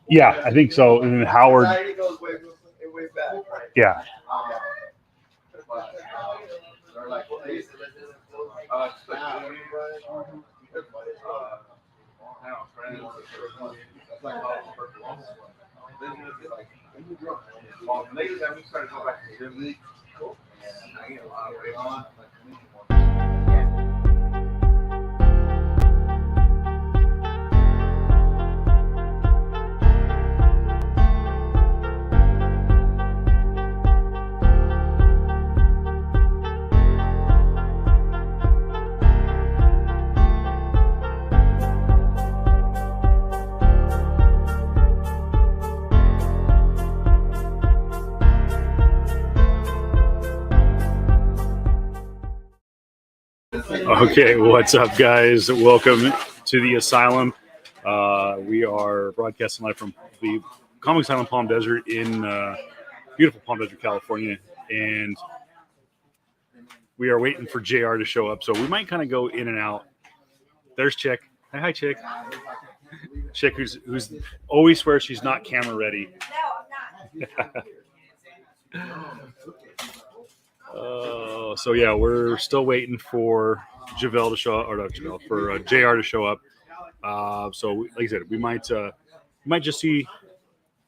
Yeah, I think so. And then Howard. Yeah. Okay, what's up, guys? Welcome to the Asylum. We are broadcasting live from the Comic Asylum Palm Desert in beautiful Palm Desert, California, and we are waiting for JR to show up. So we might kind of go in and out. There's Chick. Hi, Chick. Chick, who's always swears she's not camera ready. No, I'm not. So yeah, we're still waiting for Javelle to show up, or not Javelle, for JR to show up. So like I said, we might just see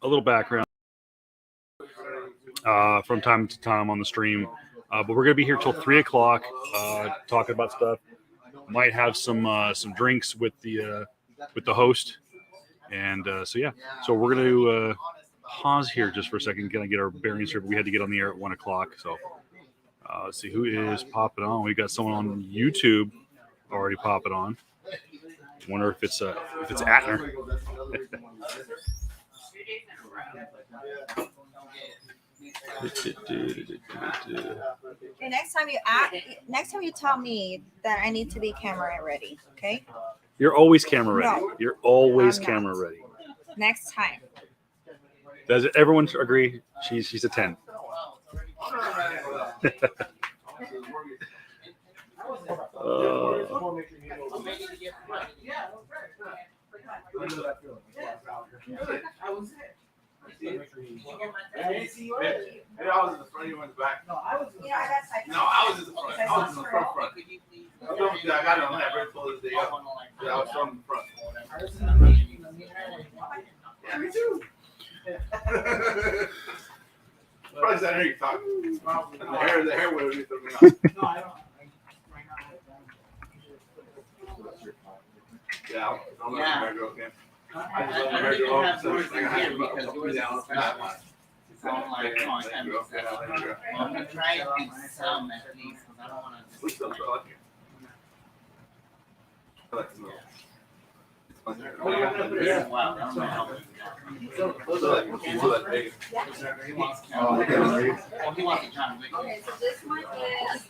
a little background from time to time on the stream, but we're gonna be here till 3 o'clock, talking about stuff. Might have some drinks with the host, and so yeah. So we're gonna pause here just for a second, gonna get our bearings here. We had to get on the air at 1 o'clock, so let's see who is popping on. We got someone on YouTube already popping on. Wonder if it's Atner. Okay, next time you tell me that I need to be camera ready, okay? You're always camera ready. No, You're always camera ready. Next time. Does everyone agree? She's a 10. I was in the front, you went in the back. No, I was in the front. I was in the front. I was in the front. I got it on that very close the day up. I was from the front. Yeah, me too. Probably sat here talking. The hair would have thrown me off. No, I don't. Yeah, I'm not going to go again. I just let my hair go off. So I had to put me down for that one. I'm gonna try and do some at least because I don't want to. We still try it. Wow, that's my help. He wants to John Wick. Okay, so this one is.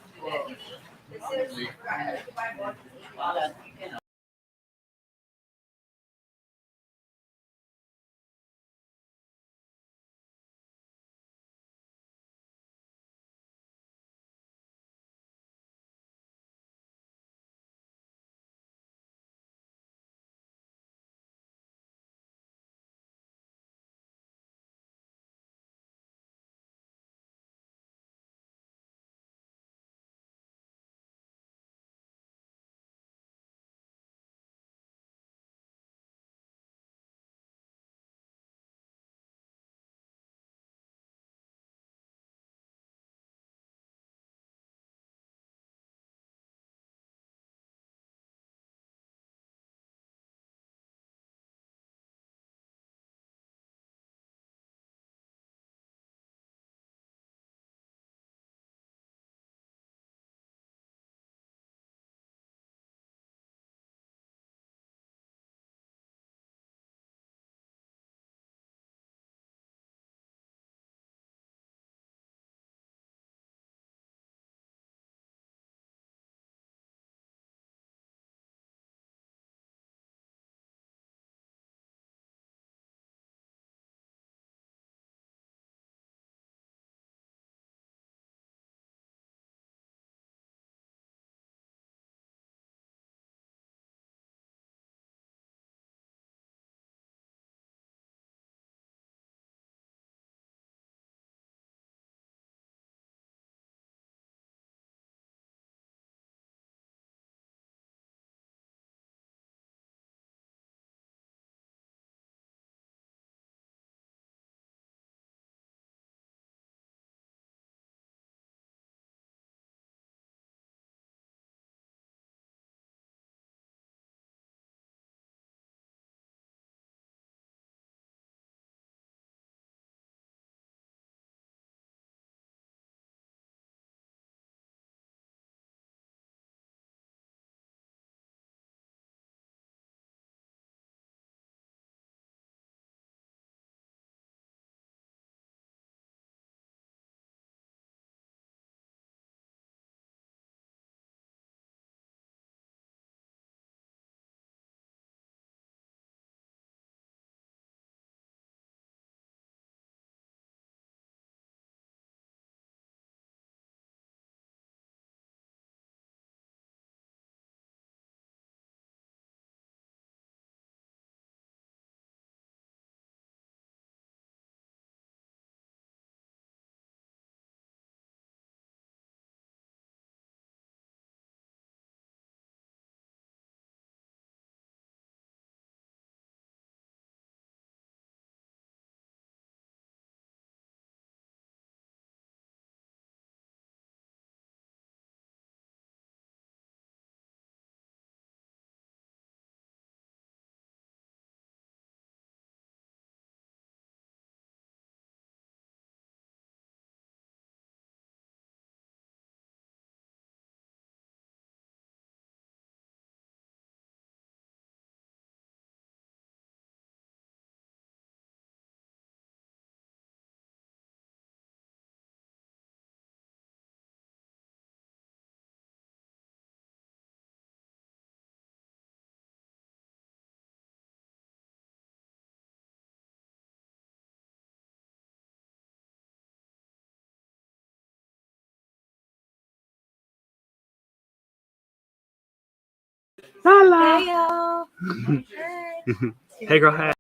Hey y'all. Hi. Hey, girl. Hey.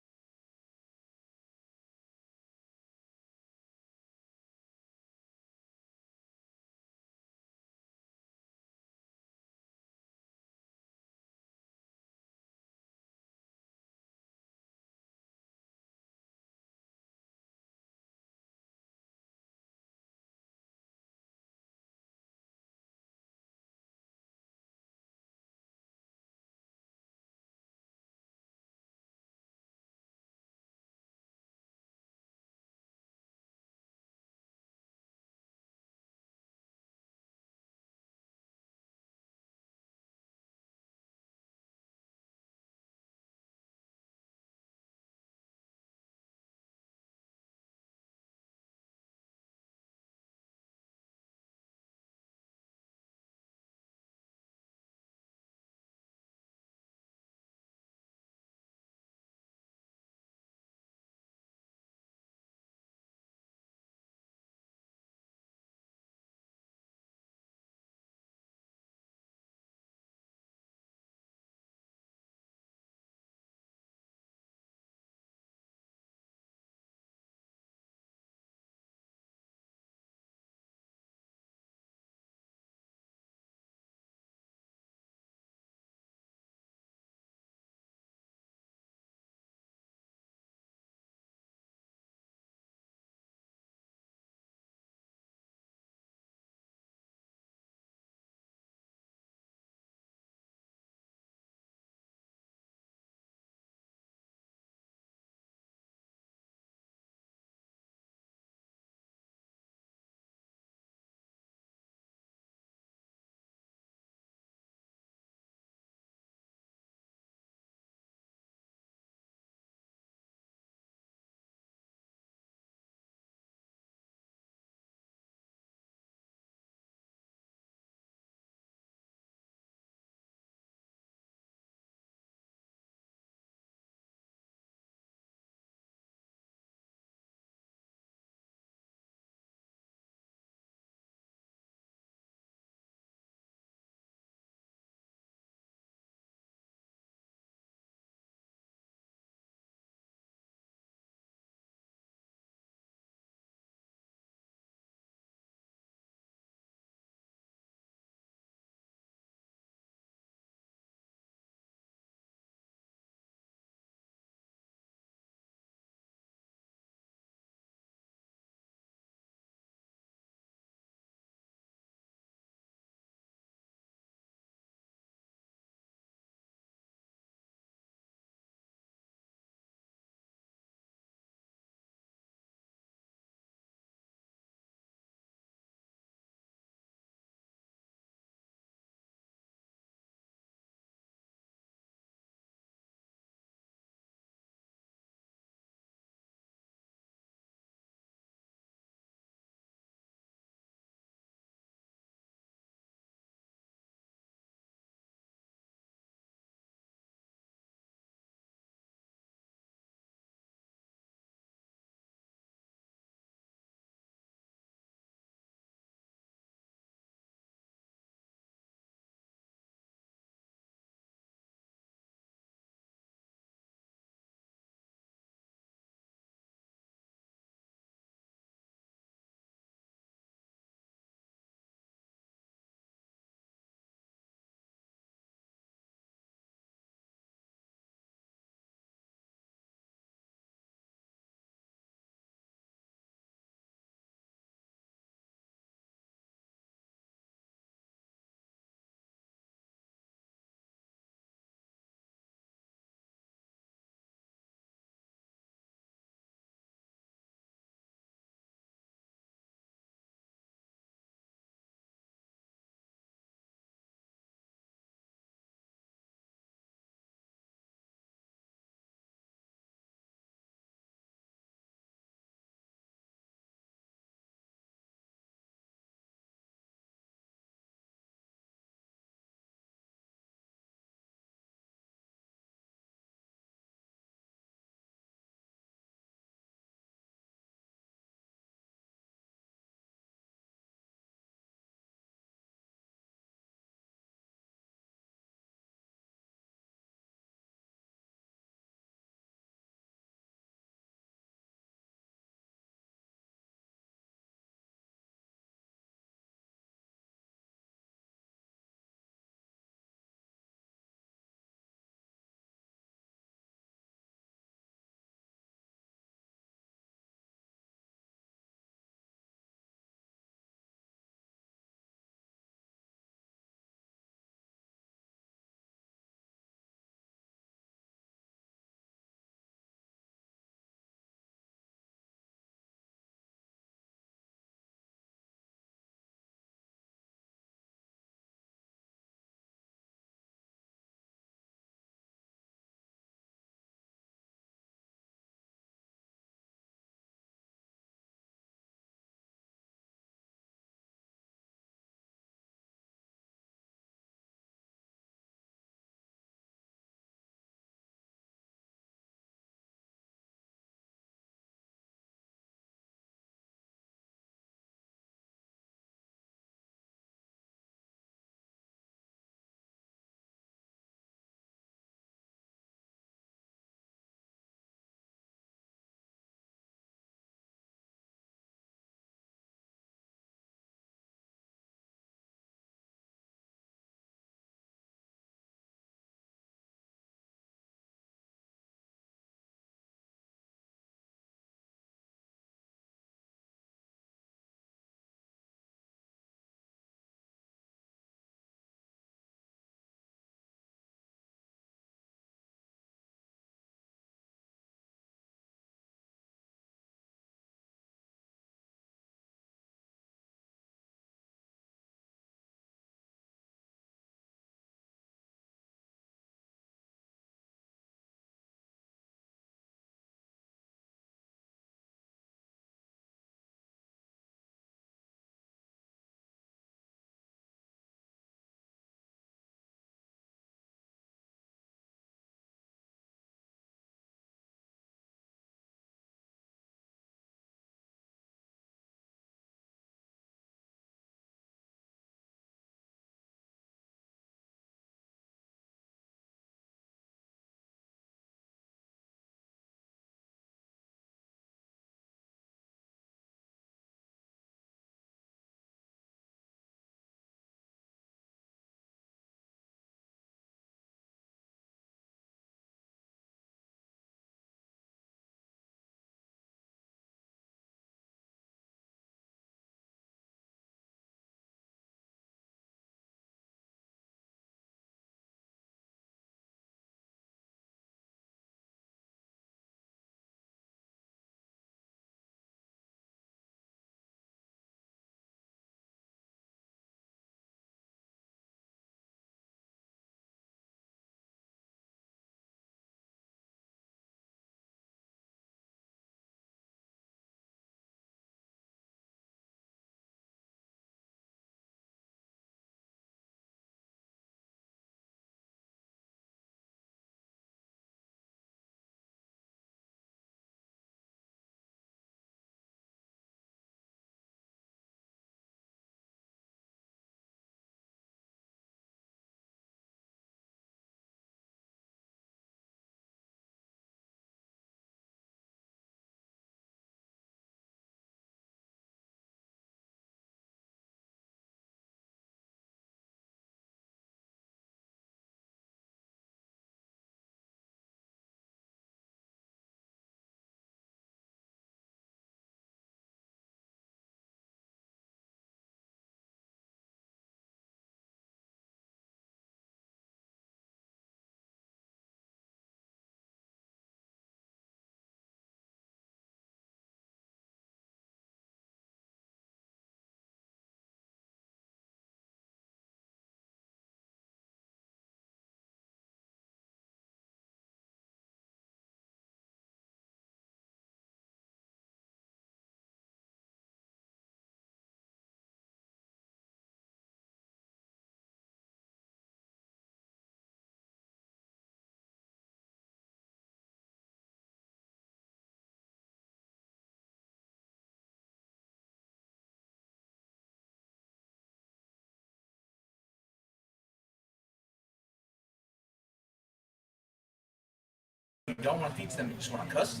you don't want to teach them, you just want to cuss.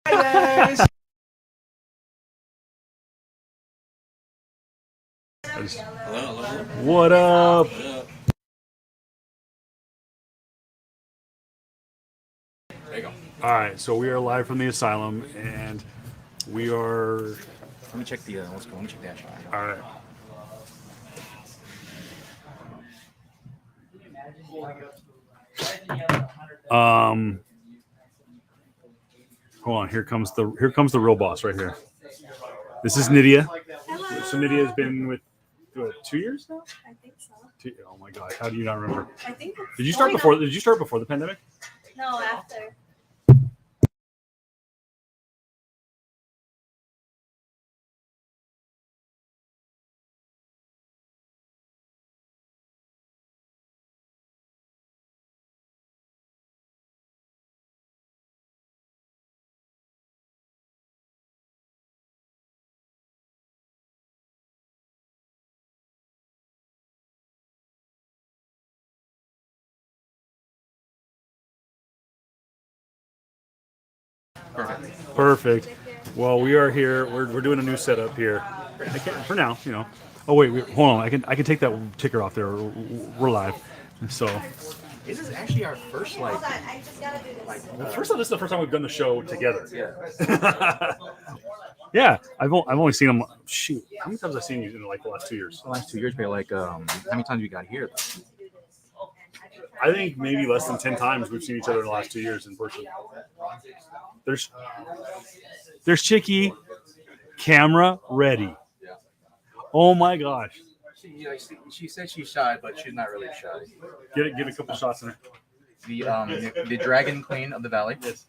Hi guys. Hello. What up? There you go. All right, so we are live from the asylum, and we are. Let me check the let's go. Let me check the action. All right. Hold on. Here comes the real boss right here. This is Nydia. Hello. So Nydia has been with 2 years now. I think so. Oh my God! How do you not remember? I think. Did you start before? Did you start before the pandemic? No, after. Perfect. Well, we are here. We're doing a new setup here. I can't, for now, you know. Oh wait, hold on. I can take that ticker off there. We're live. So. This is actually our first Hold on, I just gotta do this. Well, first of all, this is the first time we've done the show together. Yeah. Yeah, I've only seen him. Shoot, how many times have I seen you in like the last 2 years? The last 2 years, but like how many times we got here though? I think maybe less than 10 times we've seen each other in the last 2 years in person. There's Chicky, camera ready. Yeah. Oh my gosh. She said she's shy, but she's not really shy. Get a couple shots in her. The Dragon Queen of the Valley. Yes.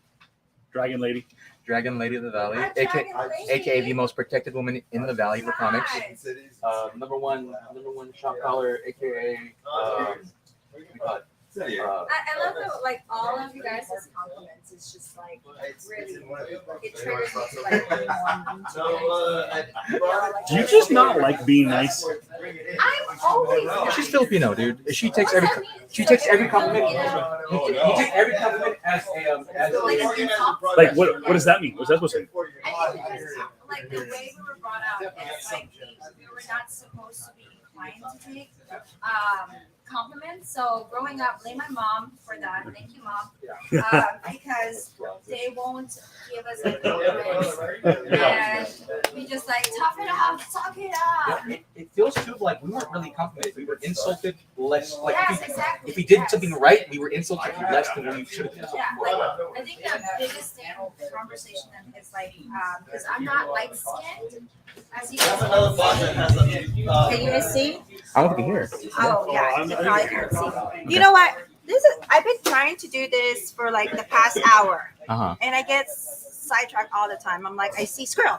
Dragon Lady. Dragon Lady of the Valley, aka the most protected woman in the Valley for comics. Number one shot caller, aka what do you call it? I love that, like, all of you guys' compliments. It's just like really, it triggers me to like be more mean to you guys. Do you just not like being nice? I'm always. She's Filipino, dude. She takes every compliment. You take every compliment as Like, an insult. Like what does that mean? What's that supposed to mean? I think because, like, the way we were brought up, it's like we were not supposed to be inclined to take compliments. So growing up, blame my mom for that. Thank you, Mom. Because they won't give us any compliments, and we just like tough it up, talk it up. It feels too like we weren't really complimented. We were insulted less. Like Yes, exactly. if we did something right, we were insulted less than we should have been. Yeah, like I think the biggest thing of the conversation is like, because I'm not light skinned, as you guys can see. Can you guys see? I don't think you hear. Oh yeah, you probably can't see. You know what? I've been trying to do this for like the past hour, and I get sidetracked all the time. I'm like, I see squirrel,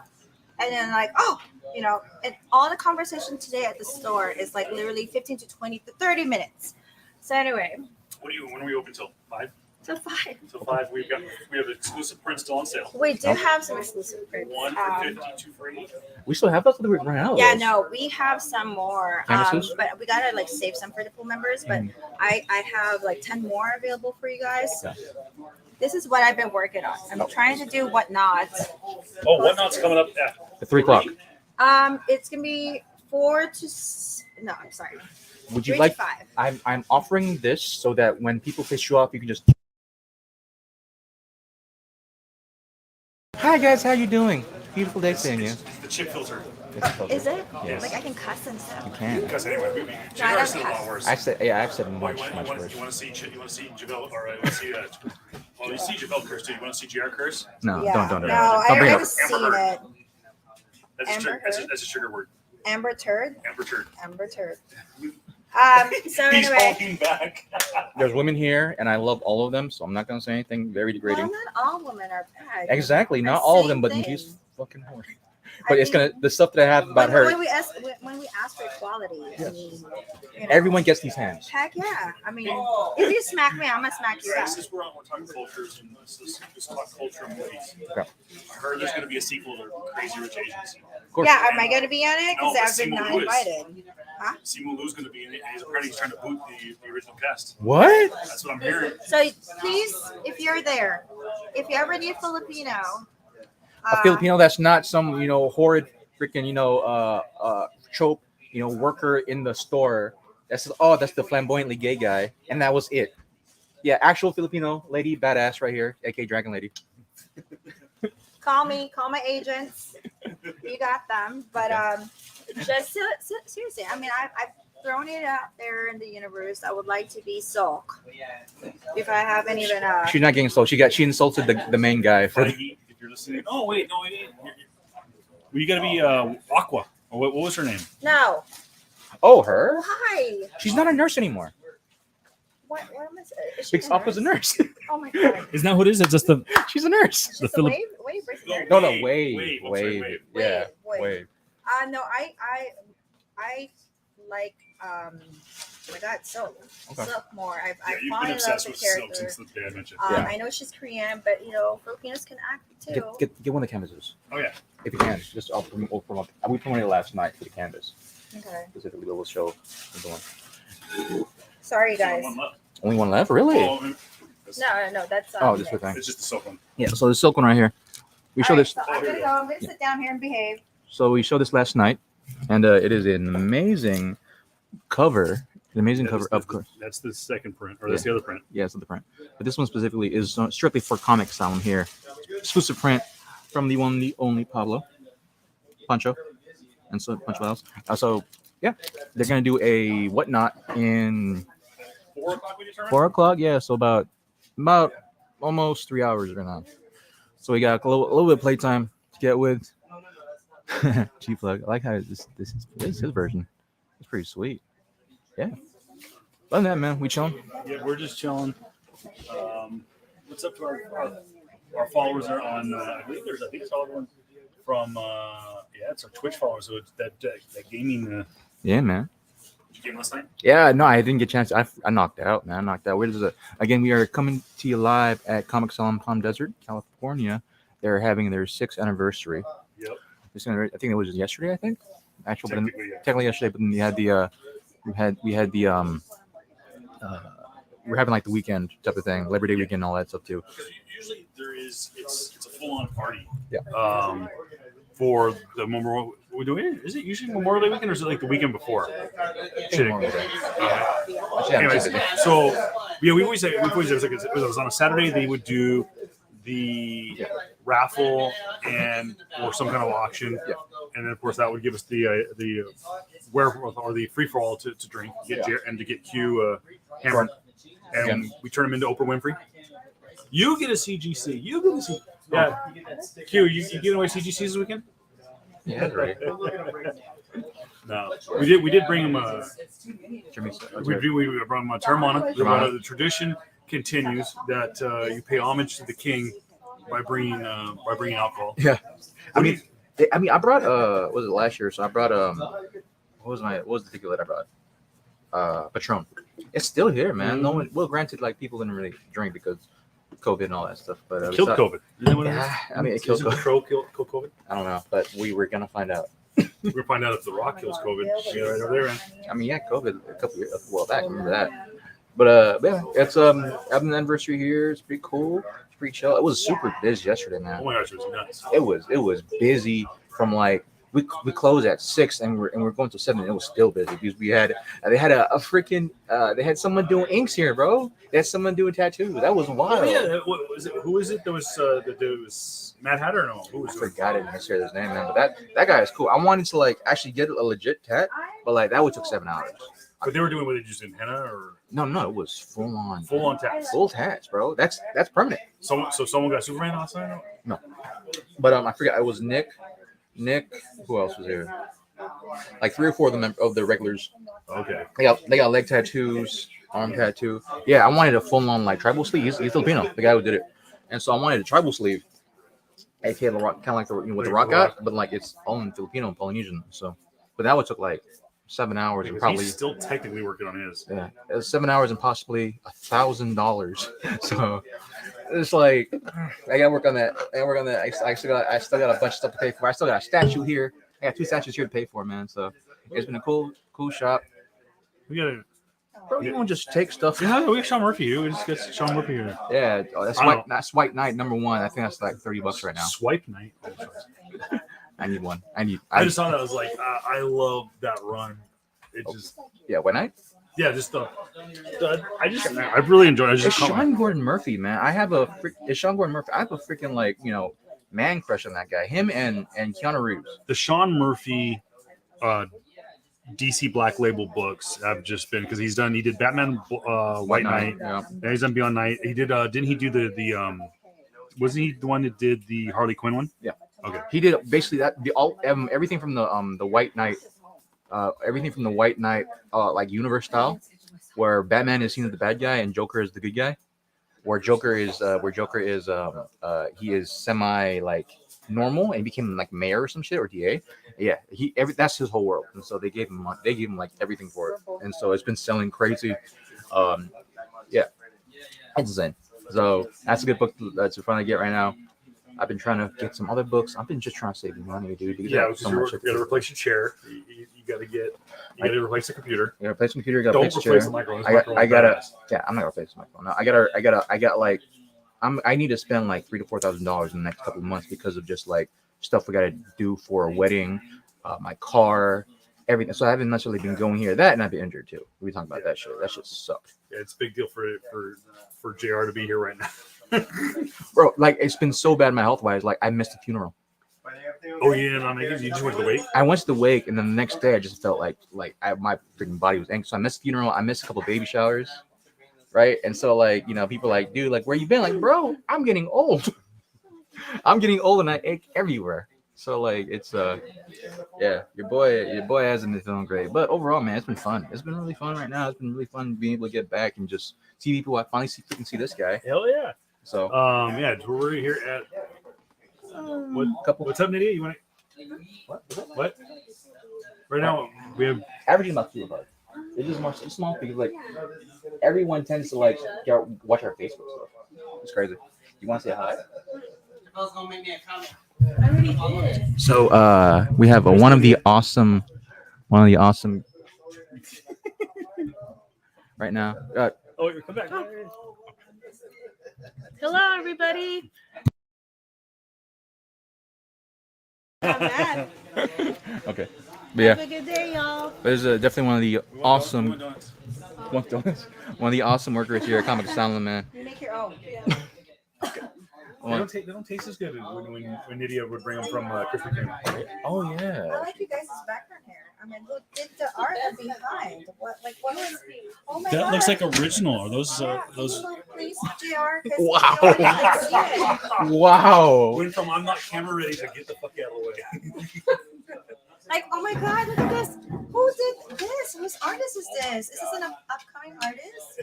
and then like, oh, you know, and all the conversation today at the store is like literally 15 to 20 to 30 minutes. So anyway, When are we open till 5? so 5. Till 5. We have exclusive prints still on sale. We do have some exclusive prints. 1 for 50, 2 for 80. We still have those that we ran out. Yeah, no, we have some more, Canvases? but we gotta like save some for the pool members. But I have like 10 more available for you guys. Yeah. This is what I've been working on. I'm trying to do Whatnot. Oh, Whatnot's coming up At 3 o'clock. It's gonna be 4 to no, I'm sorry. Would you 3 like? to 5. I'm offering this so that when people piss you off, you can just. Hi guys, how you doing? Beautiful day seeing you. the chip filter. Is it? Yes. Like I can cuss and stuff. You can. Because anyway, No, I JR don't said a lot cuss. worse. I've said much worse. You want to see Javelle, or you want to see well, you see Javelle curse too. You want to see JR curse? No, Yeah. don't. No, Don't I bring it already up. seen it. That's a trigger word. Amber turd. Amber turd. Amber turd. So He's anyway. holding back. There's women here, and I love all of them, so I'm not gonna say anything very Well, degrading. not all women are bad. Exactly, not The all of same them, but thing. these fucking whores. I But it's think gonna the stuff that I have about her. when we ask for equality, I mean, you know, Everyone gets these hands. Heck yeah! I mean, if you smack me, I'm gonna smack you back. Since we're talking cultures and this talk culture and movies, Okay. I heard there's going to be a sequel to Crazy Rich Asians. Of course. Yeah, am I gonna be on it? Because No, but I've been Seymour not Lewis. invited. Huh? Simu Liu's going to be in it, and apparently he's trying to boot the original cast. What? That's what I'm hearing. So please, if you're there, if you ever need Filipino, A Filipino that's not some horrid freaking trope worker in the store. That's the flamboyantly gay guy, and that was it. Yeah, actual Filipino lady, badass right here, aka Dragon Lady. call me, call my agents. You got them. But just seriously, I mean, I've thrown it out there in the universe. I would like to be Sulk. If I haven't even She's not getting sold. She insulted the main guy. Feige, if you're listening. Oh wait, no, wait. Well, you got to be Aqua. What was her name? No. Oh, her? Why? She's not a nurse anymore. What am I saying? Because Aqua's a nurse. Oh my god. Isn't that what it is? It's just the She's a nurse. The Just a wave versus nurse. No, Wave. wave. I'm sorry, Wave. Wave. Yeah, Wave. wave. No, I like oh my god, Silk. Okay. Silk more. I've Yeah, you've fallen been in love obsessed with with the Silk character. since the day I mentioned. Yeah. I know she's Korean, but Filipinos can act too. Get one of the canvases. Oh yeah. If you can. Just we'll promote. We promoted it last night for the canvas. Okay. Specifically, we'll show the one. Sorry guys. One left. Only one left? Really? Oh, No, that's Oh, this thing. it's just the Silk one. Yeah, so the silk one right here. We showed this. So I'm gonna go. I'm gonna sit down here and behave. So we showed this last night, and it is an amazing cover. An amazing cover, of course. That's the second print, or that's the other print. Yeah, it's the print. But this one specifically is strictly for Comic Asylum here. Exclusive print from the one, the only Pablo Pancho, and so much else. So yeah, they're gonna do a whatnot in 4 o'clock. We determined. 4 o'clock. Yeah, so about almost 3 hours right now. So we got a little bit of playtime to get with. G plug. I like how this is his version. It's pretty sweet. Yeah. Other than that, man, we chilling. Yeah, we're just chilling. What's up to our followers are on? I think it's all everyone from. It's our Twitch followers. So it's that gaming. Yeah, man. Did you game last night? Yeah, no, I didn't get a chance. I knocked out, man. I knocked out. Again, we are coming to you live at Comic Asylum Palm Desert, California. They're having their 6th anniversary. Yep. I think it was yesterday. I think actually, Technically, yeah. technically yesterday. But then we had we're having like the weekend type of thing, Labor Day weekend, and all that stuff too. Usually it's a full-on party. Yeah. For the Memorial, we're doing. Is it usually Memorial Day weekend, or is it like the weekend before? Memorial Day. Anyways, so yeah, we always say it was on a Saturday. They would do the raffle or some kind of auction, and then of course that would give us the wherewithal or the free for all to drink, and to get Q hammered, and we turn them into Oprah Winfrey. You get a CGC. You get a CGC. Yeah. Q, you giving away CGCs this weekend? Yeah, right. No, we did bring him we brought him a Termana. The tradition continues that you pay homage to the king by bringing alcohol. Yeah. I mean, I brought was it last year? So I brought what was the tequila that I brought? Patron. It's still here, man. No one. Well, granted, like people didn't really drink because COVID and all that stuff, but Killed COVID. Yeah, I mean, it killed COVID. Patron killed COVID. I don't know, but we were gonna find out. We're gonna find out if The Rock kills COVID. Yeah, right over there, man. I mean, yeah, COVID a while back. Remember that? But yeah, it's having an anniversary here. It's pretty cool. It's pretty chill. It was super busy yesterday, man. Oh my gosh, it was nuts. It was busy from like we closed at 6 and we're going to 7 and it was still busy because they had a freaking they had someone doing inks here, bro. They had someone doing tattoos. That was wild. Oh, yeah, who was it? There was Mad Hatter. No, who was I forgot it necessarily his name, man. But that guy is cool. I wanted to like actually get a legit tat, but like that would took 7 hours. But they were doing what they just in henna or No, it was full on tats. full tats, bro. That's permanent. So someone got Superman last night? No, but I forgot. It was Nick. Who else was here? Like 3 or 4 of the regulars. Okay. They got leg tattoos, arm tattoo. Yeah, I wanted a full on like tribal sleeve. He's Filipino, the guy who did it, and so I wanted a tribal sleeve, aka the Rock, kind of like what the Rock got, but like it's all in Filipino and Polynesian. So, but that one took like 7 hours and probably he's still technically working on his. Yeah, it was 7 hours and possibly $1,000. So it's like I gotta work on that. I still got a bunch of stuff to pay for. I still got a statue here. I got 2 statues here to pay for, man. So it's been a cool cool shop. We got to. Bro, you won't just take stuff. Yeah, we got Sean Murphy. We just got Sean Murphy here. Yeah, that's White Knight #1. I think that's like $30 right now. Swipe night. I need one. I just saw that. I was like, I love that run. It just. Yeah, White Knight. Yeah, just I really enjoyed it. It's Sean Gordon Murphy, man. It's Sean Gordon Murphy. I have a freaking man crush on that guy. Him and Keanu Reeves. The Sean Murphy DC Black Label books have just been because he did Batman White Knight. Yeah. Then he's done Beyond Night. He did didn't he do the wasn't he the one that did the Harley Quinn one? Yeah. Okay. He did basically everything from the White Knight like universe style, where Batman is seen as the bad guy and Joker is the good guy. Where Joker is he is semi like normal and became like mayor or some shit or DA. Yeah, that's his whole world, and so they gave him like everything for it, and so it's been selling crazy. Yeah, it's insane. So that's a good book that's in front of get right now. I've been trying to get some other books. I've been just trying to save money, dude. Yeah, because you got to replace your chair. You got to replace the computer. You got to replace the computer. You got to Don't replace replace the chair. the microphone. I gotta. Yeah, I'm not gonna replace the microphone. No, I need to spend like $3,000 to $4,000 in the next couple of months because of just like stuff we got to do for a wedding, my car, everything. So I haven't necessarily been going here. That and I've been injured too. We talking about that shit. That shit sucked. Yeah, it's a big deal for JR to be here right now. Bro, like it's been so bad my health wise. Like I missed the funeral. Oh, you didn't make it? You just went to the wake? I went to the wake, and then the next day I just felt like my freaking body was angry. So I missed the funeral. I missed a couple of baby showers, right? And so like people are like, dude, like where you been? Like, bro, I'm getting old. I'm getting old, and I ache everywhere. So like it's yeah, your boy hasn't been feeling great, but overall, man, it's been fun. It's been really fun right now. It's been really fun being able to get back and just see people. I finally see this guy. Hell yeah. So yeah, we're here at what's up, Nydia? You want to what? Right now we have averaging about 2 of us. It's just small because like everyone tends to like watch our Facebook stuff. It's crazy. You want to say hi? I was gonna make me a comment. I already did. So we have one of the awesome right now. oh, come back. Hello, everybody. I'm mad. Okay. But Have yeah, a good day, y'all. there's definitely one of the awesome workers here at Comic Asylum, man. You make your own. They don't taste as good when Nydia would bring them from Krispy Kreme. Oh I yeah. like you guys' background hair. I mean, look at the art behind. What was? Oh my That God. looks like original. Are those Please, JR. Wow. Wow. went from I'm not camera ready to get the fuck out of the way. Like, oh my God, look at this. Who did this? Whose artist is this? Is this an upcoming artist?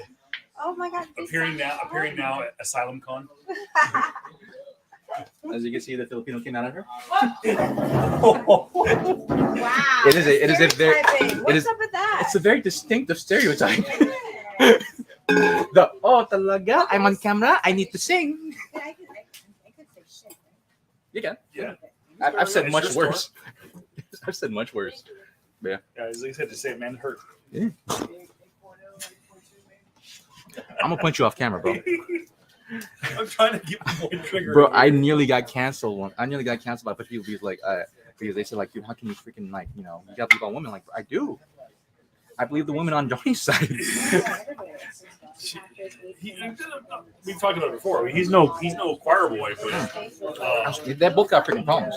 Oh my God. appearing now at Asylum Con. As you can see, the Filipino came out of her. Wow. It is a very stereotyping. What's is- up with that? It's a very distinctive stereotype. Talaga, I'm on camera. I need to sing. I could say shit. You can. Yeah. I've said It's much your store. worse. I've said much worse. Yeah, as I said, to say it, man, it hurt. I'm gonna punch you off camera, bro. I'm trying to get my trigger. Bro, I nearly got canceled. I nearly got canceled by people because they said like, dude, how can you freaking like, you gotta believe on women? Like, I do. I believe the women on Johnny's side. We've talked about it before. He's no choir boy, but They both got freaking problems.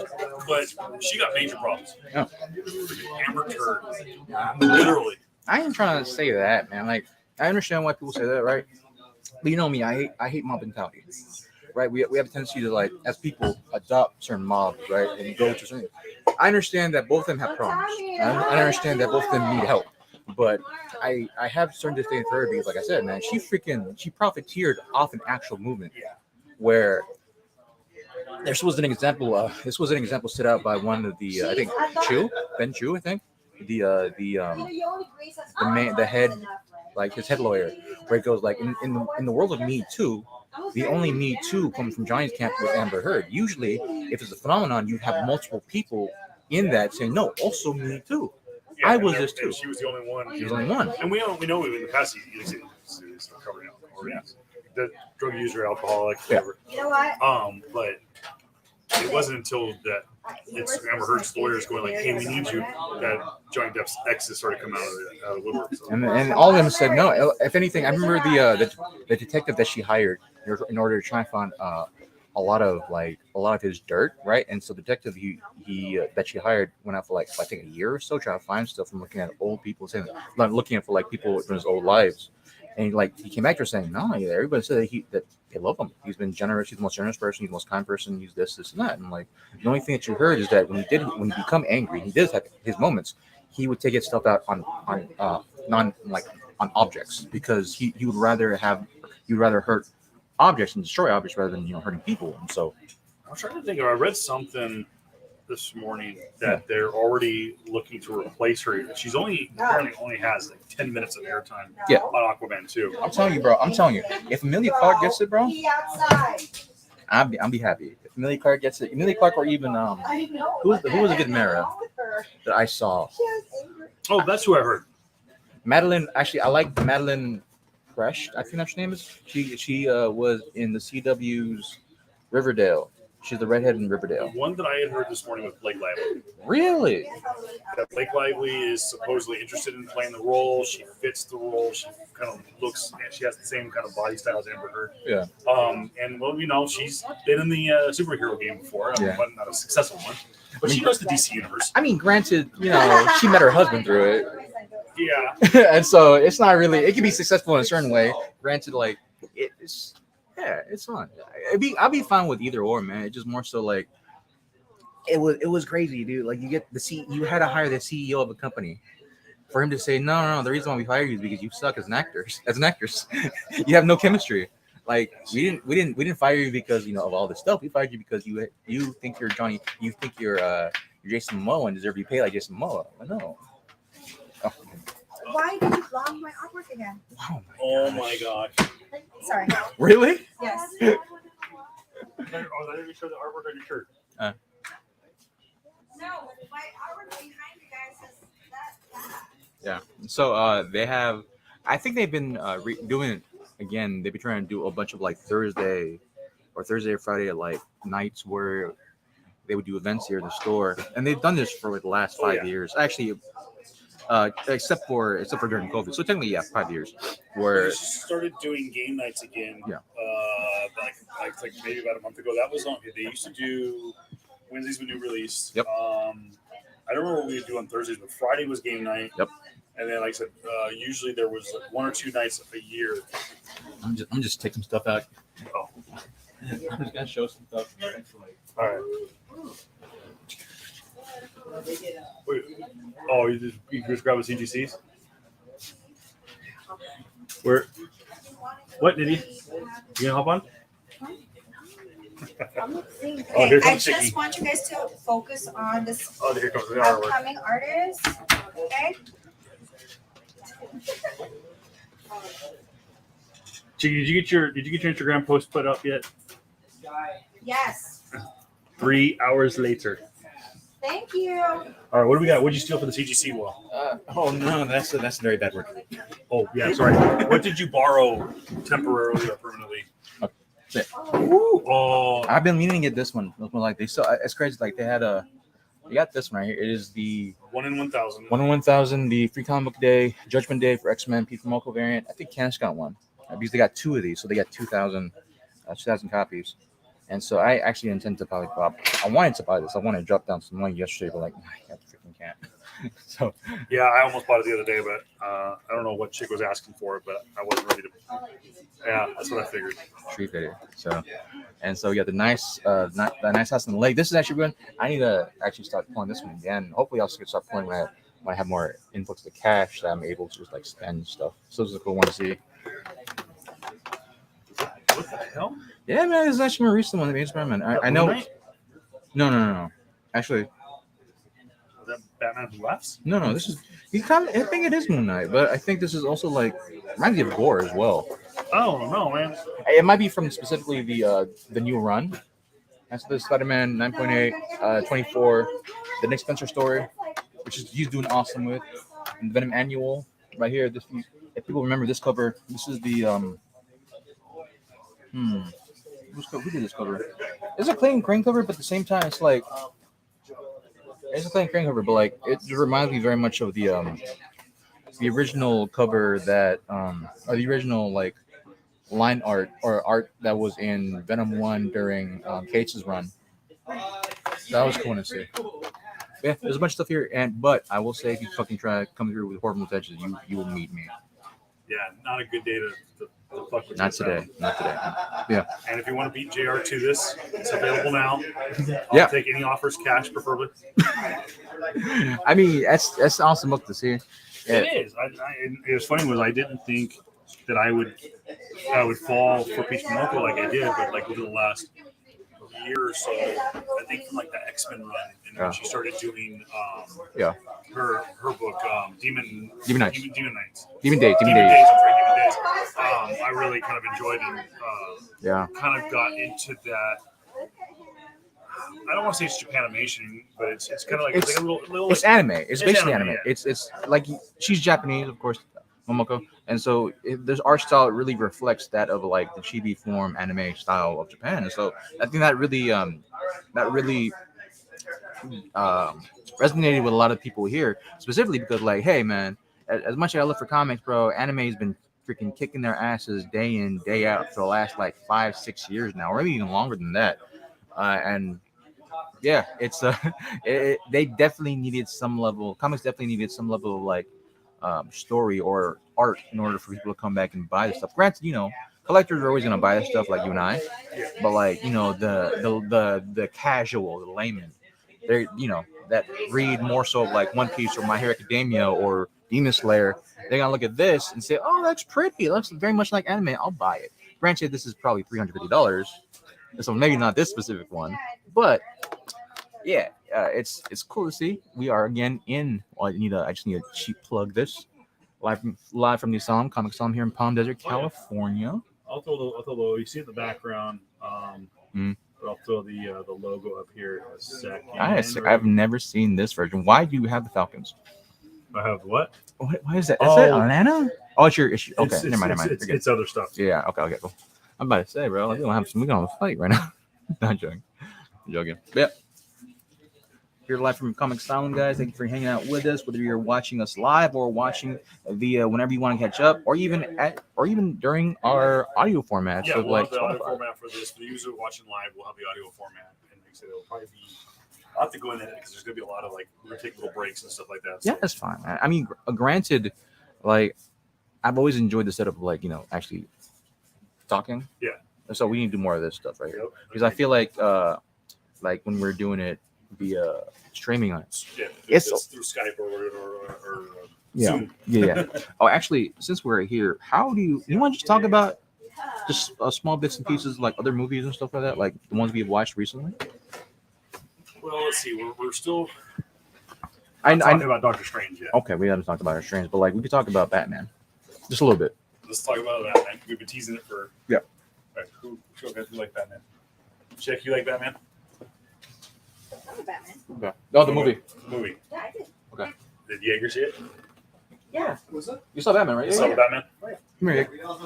she got major problems. Yeah. Amber turd, literally. I ain't trying to say that, man. Like, I understand why people say that, right? But you know me, I hate mob mentality, right? We have a tendency to, like, as people, adopt certain mobs, right? And go to certain. I understand that both of them have problems. I understand that both of them need help. But I have certain disdain for her because, like I said, man, she profiteered off an actual movement where this was an example. This was an example set out by one of the I think Ben Chu, I think the head, like his head lawyer, where it goes like in the world of Me Too, the only Me Too comes from Johnny's camp with Amber Heard. Usually, if it's a phenomenon, you have multiple people in that saying no, also Me Too. I was and this too. and she was the only one. She was the only one. And we know in the past he's recovering alcohol. Yeah. The drug user, alcoholic, whatever. You know what? But it wasn't until that it's Amber Heard's lawyers going like, "Hey, we need you," that Johnny Depp's exes started coming out of the woodwork. So. And all of them said no. If anything, I remember the detective that she hired in order to try and find a lot of his dirt, right? And so the detective he that she hired went out for like I think a year or so trying to find stuff from looking at old people, saying like looking for like people from his old lives. And he came back to her saying, no, everybody said that they love him. He's been generous. He's the most generous person. He's the most kind person. He's this, and that. And like the only thing that you heard is that when he become angry, he did have his moments. He would take his stuff out on objects because he would rather hurt objects and destroy objects rather than hurting people. And so I'm trying to think. I read something this morning that they're already looking to replace her. She's apparently only has like 10 minutes of airtime on Aquaman 2. I'm telling you, bro. If Emilia Clarke gets it, bro, I'll be happy. If Emilia Clarke gets it, Emilia Clarke or even who was a good Mara that I saw? Oh, that's who I heard. Madeline. Actually, I like Madeline Fresh. I think that's her name is. She was in the CW's Riverdale. She's the redhead in Riverdale. The one that I had heard this morning was Blake Lively. Really? That Blake Lively is supposedly interested in playing the role. She fits the role. She kind of looks, and she has the same kind of body style as Amber Heard. Yeah. And well, she's been in the superhero game before, but not a successful one. But she knows the DC universe. I mean, granted, she met her husband through it. Yeah. And so it's not really. It can be successful in a certain way. Granted, like it's. Yeah, it's fun. I'll be fine with either or, man. It's just more so like it was crazy, dude. Like you had to hire the CEO of a company for him to say no. The reason why we hired you is because you suck as an actress. You have no chemistry. Like we didn't fire you because of all this stuff. We fired you because you think you're Johnny. You think you're Jason Momoa and deserve to be paid like Jason Momoa. I know. Oh. Why did you block my artwork again? Oh my god. Sorry. Really? Yes. Oh, I didn't show the artwork on your shirt. No, my artwork behind you guys is that. Yeah. So they have. I think they've been doing it again. They've been trying to do a bunch of like Thursday or Friday at like nights where they would do events here in the store, and they've done this for like the last 5 years. Actually. Except for during COVID. So technically, 5 years. Where we started doing game nights again. Yeah. Like maybe about a month ago. That was on. They used to do Wednesdays with new release. Yep. I don't remember what we would do on Thursdays, but Friday was game night. Yep. And then, like I said, usually there was like 1 or 2 nights a year. I'm just taking stuff out. Oh. I'm just gonna show some stuff. All right. Wait. Oh, you just grab a CGCs? Where? What, Nitty? You gonna hop on? Oh, here I comes just Chicky. want you guys to focus on this Oh, here comes the artwork. upcoming artist. Okay. Chicky, did you get your Instagram post put up yet? Yes. 3 hours later. Thank you. All right, what do we got? What'd you steal for the CGC wall? Oh no, that's very bad work. Oh yeah, sorry. What did you borrow temporarily or permanently? Oh, I've been meaning to get this one. Like they still, it's crazy. Like they got this one right here. It is the 1 in 1,000. 1 in 1,000, the Free Comic Book Day, Judgment Day for X-Men, Pete Moco variant. I think Canis got one because they got 2 of these, so they got 2,000 copies. And so I actually intend to probably buy. I wanted to buy this. I wanted to drop down some money yesterday, but like I freaking can't. So Yeah, I almost bought it the other day, but I don't know what chick was asking for it, but I wasn't ready to. Yeah, that's what I figured. tree fitted. So yeah, the nice house in the lake. This is actually good. I need to actually start pulling this one again. Hopefully, I'll start pulling when I have more influx of cash that I'm able to just like spend stuff. So this is a cool one to see. What the hell? Yeah, man, this is actually more recent one than Spider-Man. I know. Moon Knight? No. Actually, The Batman Who Laughs? no. This is. I think it is Moon Knight, but I think this is also like reminds me of Gore as well. Oh no, man. It might be from specifically the new run. That's the Spider-Man 9.8, 24, the Nick Spencer story. which is he's doing awesome with. And Venom Annual right here. This if people remember this cover, this is the who did this cover? It's a Clayton Crane cover, but at the same time, it's like it's a Clayton Crane cover, but like it reminds me very much of the original cover that or the original like line art or art that was in Venom 1 during Cage's run. That was cool to see. Yeah, there's a bunch of stuff here, but I will say if you fucking try to come through with horrible intentions, you will meet me. Yeah, not a good day to fuck with. Not today. Not today. Yeah. And if you want to beat JR to this, it's available now. Yeah. I'll take any offers, cash preferably. I mean, that's awesome book to see. Yeah. It is. It was funny was I didn't think that I would fall for Peach Momoko like I did, but like over the last year or so, I think from like the X-Men run, and when she started doing her book Demon Nights. Demon Days. I'm sorry, Demon Days. I really kind of enjoyed and kind of got into that. I don't want to say it's Japanimation, but it's kind of like it's like a little it's anime. It's basically anime. Yeah. It's like she's Japanese, of course, Momoko, and so there's art style that really reflects that of like the chibi form anime style of Japan. And so I think that really resonated with a lot of people here, specifically because like, hey man, as much as I look for comics, bro, anime has been freaking kicking their asses day in day out for the last like 5-6 years now, or maybe even longer than that. And yeah, it's they definitely needed some level. Comics definitely needed some level of like story or art in order for people to come back and buy this stuff. Granted, you know, collectors are always gonna buy this stuff, like you and I. But like, you know, the casual, the layman, they're that read more so of like One Piece or My Hero Academia or Demon Slayer. They're gonna look at this and say, "Oh, that's pretty. It looks very much like anime. I'll buy it." Granted, this is probably $350, so maybe not this specific one, but yeah, it's cool to see. We are again in. Well, I just need to cheap plug this live from the Asylum Comic Asylum here in Palm Desert, California. I'll throw the you see in the background. But I'll throw the logo up here in a second. I've never seen this version. Why do you have the Falcons? I have what? Why is that? Is that Atlanta? Oh, it's your issue. Okay, never mind. It's other stuff. Yeah. Okay. Cool. I'm about to say, bro, we don't have a fight right now. Not joking. Yeah. You're live from Comic Asylum, guys. Thank you for hanging out with us. Whether you're watching us live or watching via whenever you want to catch up, or even during our audio format. Yeah, so we'll like have the audio format for this. For the user watching live, we'll have the audio format, and like I said, it'll probably be. I'll have to go in it because there's gonna be a lot of like we're gonna take little breaks and stuff like that. So. Yeah, that's fine. I mean, granted, like I've always enjoyed the setup of like actually talking. Yeah. So we need to do more of this stuff right here because I feel like when we're doing it via streaming on it. Yeah, it's through Skype or Zoom. Zoom. Yeah. Oh, actually, since we're here, how do you want to just talk about just small bits and pieces like other movies and stuff like that, like the ones we've watched recently? Well, let's see. We're still. I talking about Doctor Strange yet. Okay, we haven't talked about Doctor Strange, but like we could talk about Batman, just a little bit. Let's talk about Batman. We've been teasing it for. Yeah. All right, who like Batman? Chick, you like Batman? I'm a Batman. Okay. Oh, the movie. Movie. Yeah, I did. Okay. Did Jaeger see it? Yeah. What's that? You saw Batman, right? You saw Batman? Oh, yeah. Come here, Jaeger. All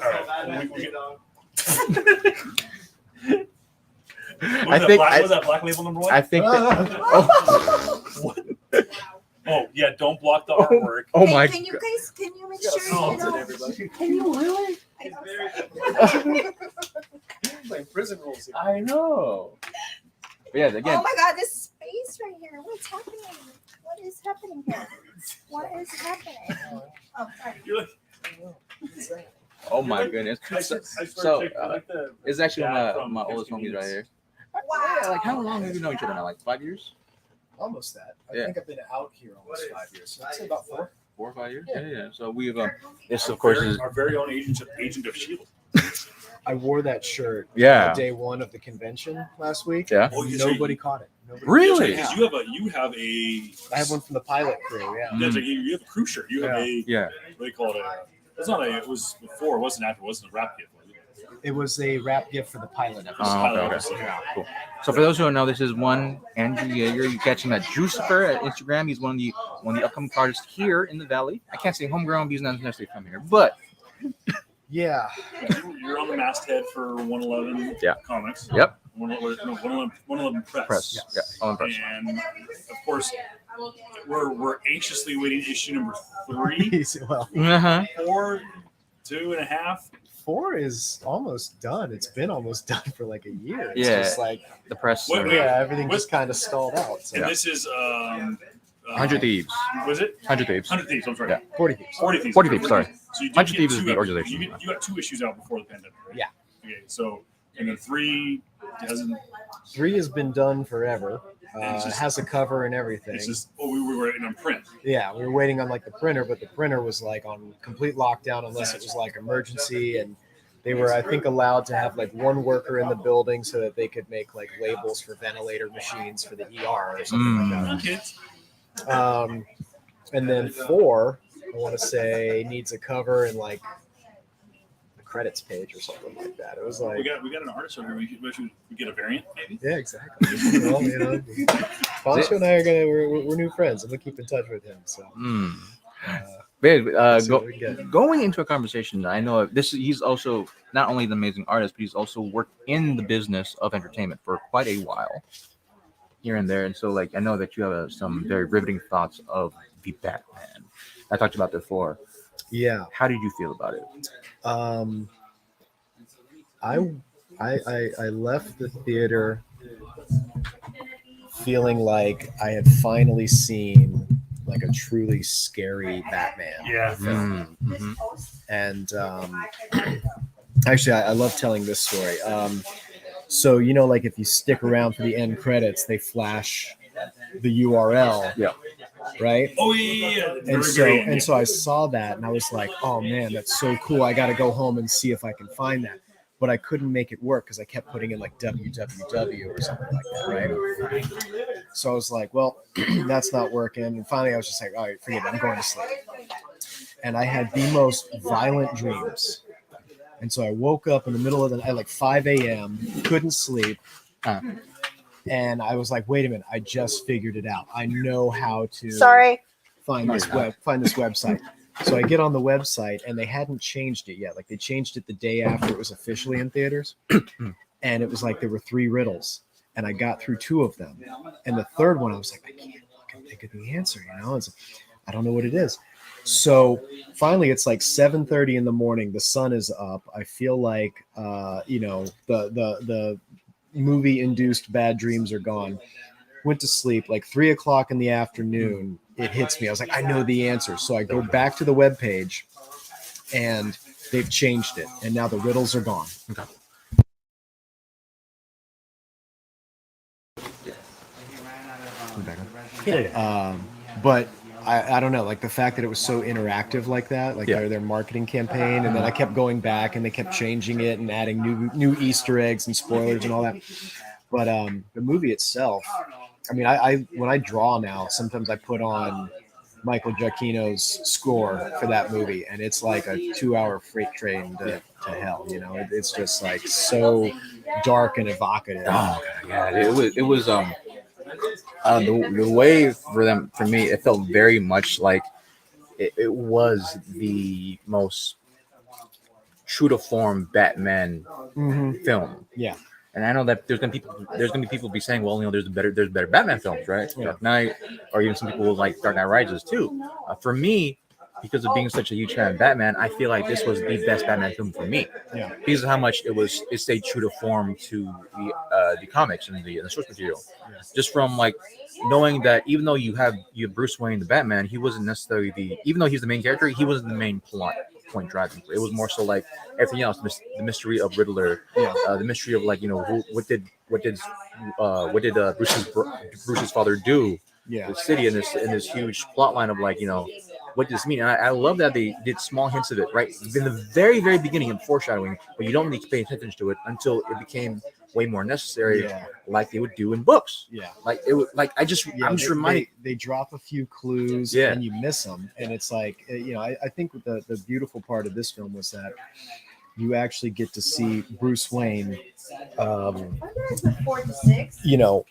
right. Was that Black Label number one? I think that. Oh. What? Oh yeah! Don't block the artwork. Oh my. Can you make sure No, you know? everybody. Can you really? Like prison rules here. I know. But yeah, again. Oh my God! This space right here. What's happening? What is happening here? What is happening? Oh, sorry. You're like, Oh my goodness. So it's actually my oldest homies right here. Wow. Yeah, like how long have you known each other now? Like 5 years? Almost that. I Yeah. think I've been out here almost 5 years. So I'd say about 4. 4 or 5 years? Yeah. Yeah. So we've this of course is our very own agent of Shield. I wore that shirt yeah. day one of the convention last week. Yeah. Oh, you Nobody caught it. Nobody. Really? Because you have a. I have one from the pilot crew. Yeah. That's like, you have a crew shirt. You have a. Yeah. What do you call it? It's not a. It was before. It wasn't after. It wasn't a rap kit. It was a wrap gift for the pilot episode. Oh, okay. Cool. So for those who don't know, this is one Andrew Yeager. You catch him at Jucifer at Instagram. He's one of the upcoming artists here in the Valley. I can't say homegrown because he's not necessarily from here, but Yeah. You're on the masthead for 111 Comics. Yep. 111 Press. Yeah, all in press. And of course, we're anxiously waiting issue number 3. Well, 4, 2.5. 4 is almost done. It's been almost done for like a year. It's Yeah. just like The press. Wait, everything just kind of stalled out. So. And this is 100 Thieves. Was it 100 Thieves. 100 Thieves? I'm sorry. Yeah. 40 Thieves. 40 Thieves. 40 Thieves, sorry. So you did 100 get Thieves is 2 the episodes. organization. You got 2 issues out before the pandemic, right? Yeah. Okay, so and then 3 hasn't. 3 has been done forever. It's It just- has a cover and everything. It's just we were waiting on print. Yeah, we were waiting on like the printer, but the printer was like on complete lockdown unless it was like emergency, and they were, I think, allowed to have like one worker in the building so that they could make like labels for ventilator machines for the ER or something like Okay. that. And then 4, I want to say, needs a cover and like the credits page or something like that. It was like, We got an artist over here. We should get a variant, maybe. yeah, exactly. Well, you know, Poncho and I are we're new friends. I'm gonna keep in touch with him. So. See what we get. Going into a conversation, I know he's also not only an amazing artist, but he's also worked in the business of entertainment for quite a while, here and there. And so, like, I know that you have some very riveting thoughts of the Batman. I talked about that before. Yeah. How did you feel about it? I left the theater feeling like I had finally seen like a truly scary Batman. Yeah. Mm-hmm. And actually, I love telling this story. So, you know, like if you stick around for the end credits, they flash the URL. Yeah. Right. Oh yeah. And so I saw that and I was like, oh man, that's so cool. I got to go home and see if I can find that. But I couldn't make it work because I kept putting in like www or something like that, right? So I was like, well, that's not working. And finally I was just like, all right, forget it. I'm going to sleep. And I had the most violent dreams. And so I woke up in the middle of the night, like 5 a.m., couldn't sleep. And I was like, wait a minute, I just figured it out. I know how to find this website. So I get on the website and they hadn't changed it yet. Like they changed it the day after it was officially in theaters. And it was like there were 3 riddles. And I got through 2 of them. And the third one, I was like, I can't fucking think of the answer, you know? I don't know what it is. So finally, it's like 7:30 in the morning. The sun is up. I feel like, you know, the movie-induced bad dreams are gone. Went to sleep like 3 o'clock in the afternoon. It hits me. I was like, I know the answer. So I go back to the webpage and they've changed it. And now the riddles are gone. Okay. But I don't know, like the fact that it was so interactive like that, like their marketing campaign. And then I kept going back and they kept changing it and adding new Easter eggs and spoilers and all that. But the movie itself, I mean, I when I draw now, sometimes I put on Michael Giacchino's score for that movie, and it's like a 2-hour freight train to hell. You know, it's just like so dark and evocative. Oh yeah, it was the way for me, it felt very much like it was the most true to form Batman film. Yeah. And I know that there's gonna be people be saying, well, you know, there's better Batman films, right? Dark Knight, or even some people will like Dark Knight Rises too. For me, because of being such a huge fan of Batman, I feel like this was the best Batman film for me. Yeah. Because of how much it stayed true to form to the comics and the source material. Just from like knowing that even though you have Bruce Wayne the Batman, he wasn't necessarily even though he's the main character, he wasn't the main point driving. It was more so like everything else, the mystery of Riddler, the mystery of like, you know, what did Bruce's father do to the city in this huge plot line of like, you know, what does this mean? And I love that they did small hints of it right in the very, very beginning in foreshadowing, but you don't need to pay attention to it until it became way more necessary, like they would do in books. Like it would, like I'm just reminded. They drop a few clues and you miss them, and it's like, you know, I think the beautiful part of this film was that you actually get to see Bruce Wayne, The 4 to 6. you know,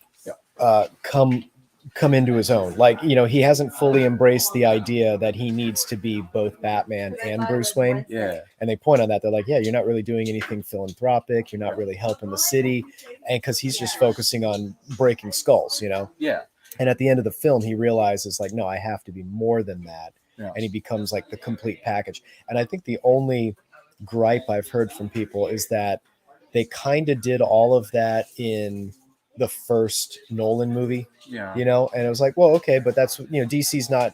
come into his own. Like, you know, he hasn't fully embraced the idea that he needs to be both Batman and Bruce Wayne. Yeah. And they point on that. They're like, yeah, you're not really doing anything philanthropic. You're not really helping the city. And because he's just focusing on breaking skulls, you know? Yeah. And at the end of the film, he realizes, like, no, I have to be more than that. Yeah. And he becomes like the complete package. And I think the only gripe I've heard from people is that they kind of did all of that in the first Nolan movie, Yeah. you know? And it was like, well, okay, but that's, you know, DC's not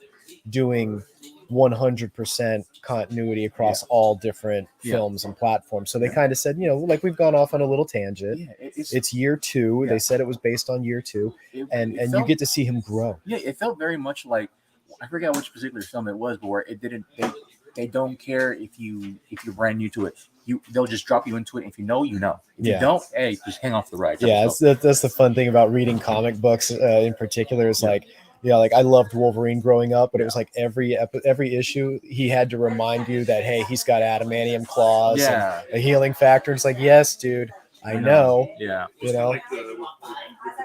doing 100% continuity across all different films and platforms. So they kind of said, you know, like, we've gone off on a little tangent. Yeah. It's year 2. They said it was based on year 2. And you get to see him grow. Yeah, it felt very much like, I forget which particular film it was, but where it didn't. They don't care if you're brand new to it. They'll just drop you into it. If you know, you know. If you don't, hey, just hang off the ride. Yeah, that's the fun thing about reading comic books in particular. Is like, yeah, like I loved Wolverine growing up, but it was like every issue he had to remind you that, hey, he's got adamantium claws and a healing factor. It's like, yes, dude, I know. Yeah, you know, like with the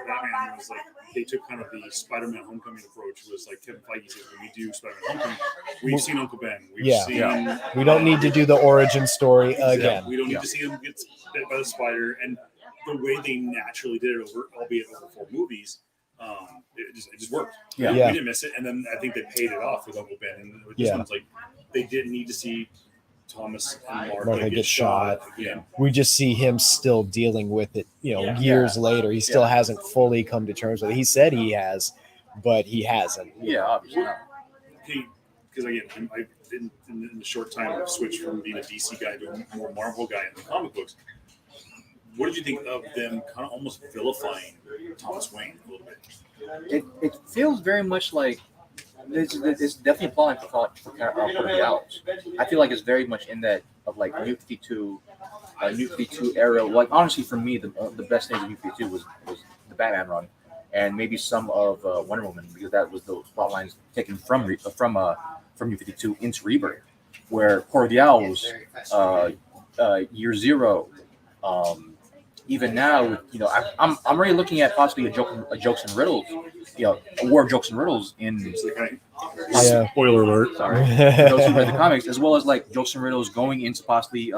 Batman, it was like they took kind of the Spider-Man Homecoming approach. Was like Kevin Feige said, when we do Spider-Man Homecoming, we've seen Uncle Ben. We've seen. We don't need to do the origin story again. We don't need to see him get bit by the spider, and the way they naturally did it albeit over 4 movies. It just worked. We didn't miss it, and then I think they paid it off with Uncle Ben. And this one's like they didn't need to see Thomas and Martha get shot again. We just see him still dealing with it, you know, years later. He still hasn't fully come to terms with it. He said he has, but he hasn't. Yeah, obviously not. Because again, in the short time I've switched from being a DC guy to a more Marvel guy in the comic books. What did you think of them kind of almost vilifying Thomas Wayne a little bit? It feels very much like it's definitely applying for the Owls. I feel like it's very much in that of like New 52 era. Like honestly, for me, the best thing of New 52 was the Batman run, and maybe some of Wonder Woman, because that was those plot lines taken from New 52 into Rebirth, where Court of the Owls, Year Zero. Even now, you know, I'm already looking at possibly a jokes and riddles, you know, a war of jokes and riddles in. Spoiler alert! Sorry, for those who read the comics, as well as like jokes and riddles going into possibly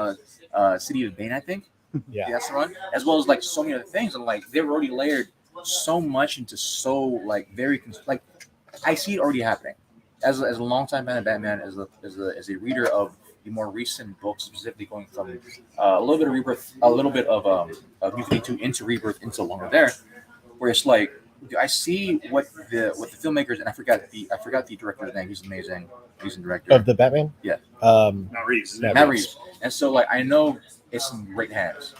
City of Bane, I think. That's the run, as well as like so many other things, and like they've already layered so much into so like very like I see it already happening. As a longtime fan of Batman, as a reader of the more recent books, specifically going from a little bit of Rebirth, a little bit of New 52 into Rebirth into longer there, where it's like I see what the filmmakers, and I forgot the director's name. He's an amazing director Of the Batman? Yeah. Matt Reeves. Matt Reeves. And so like I know it's in great hands.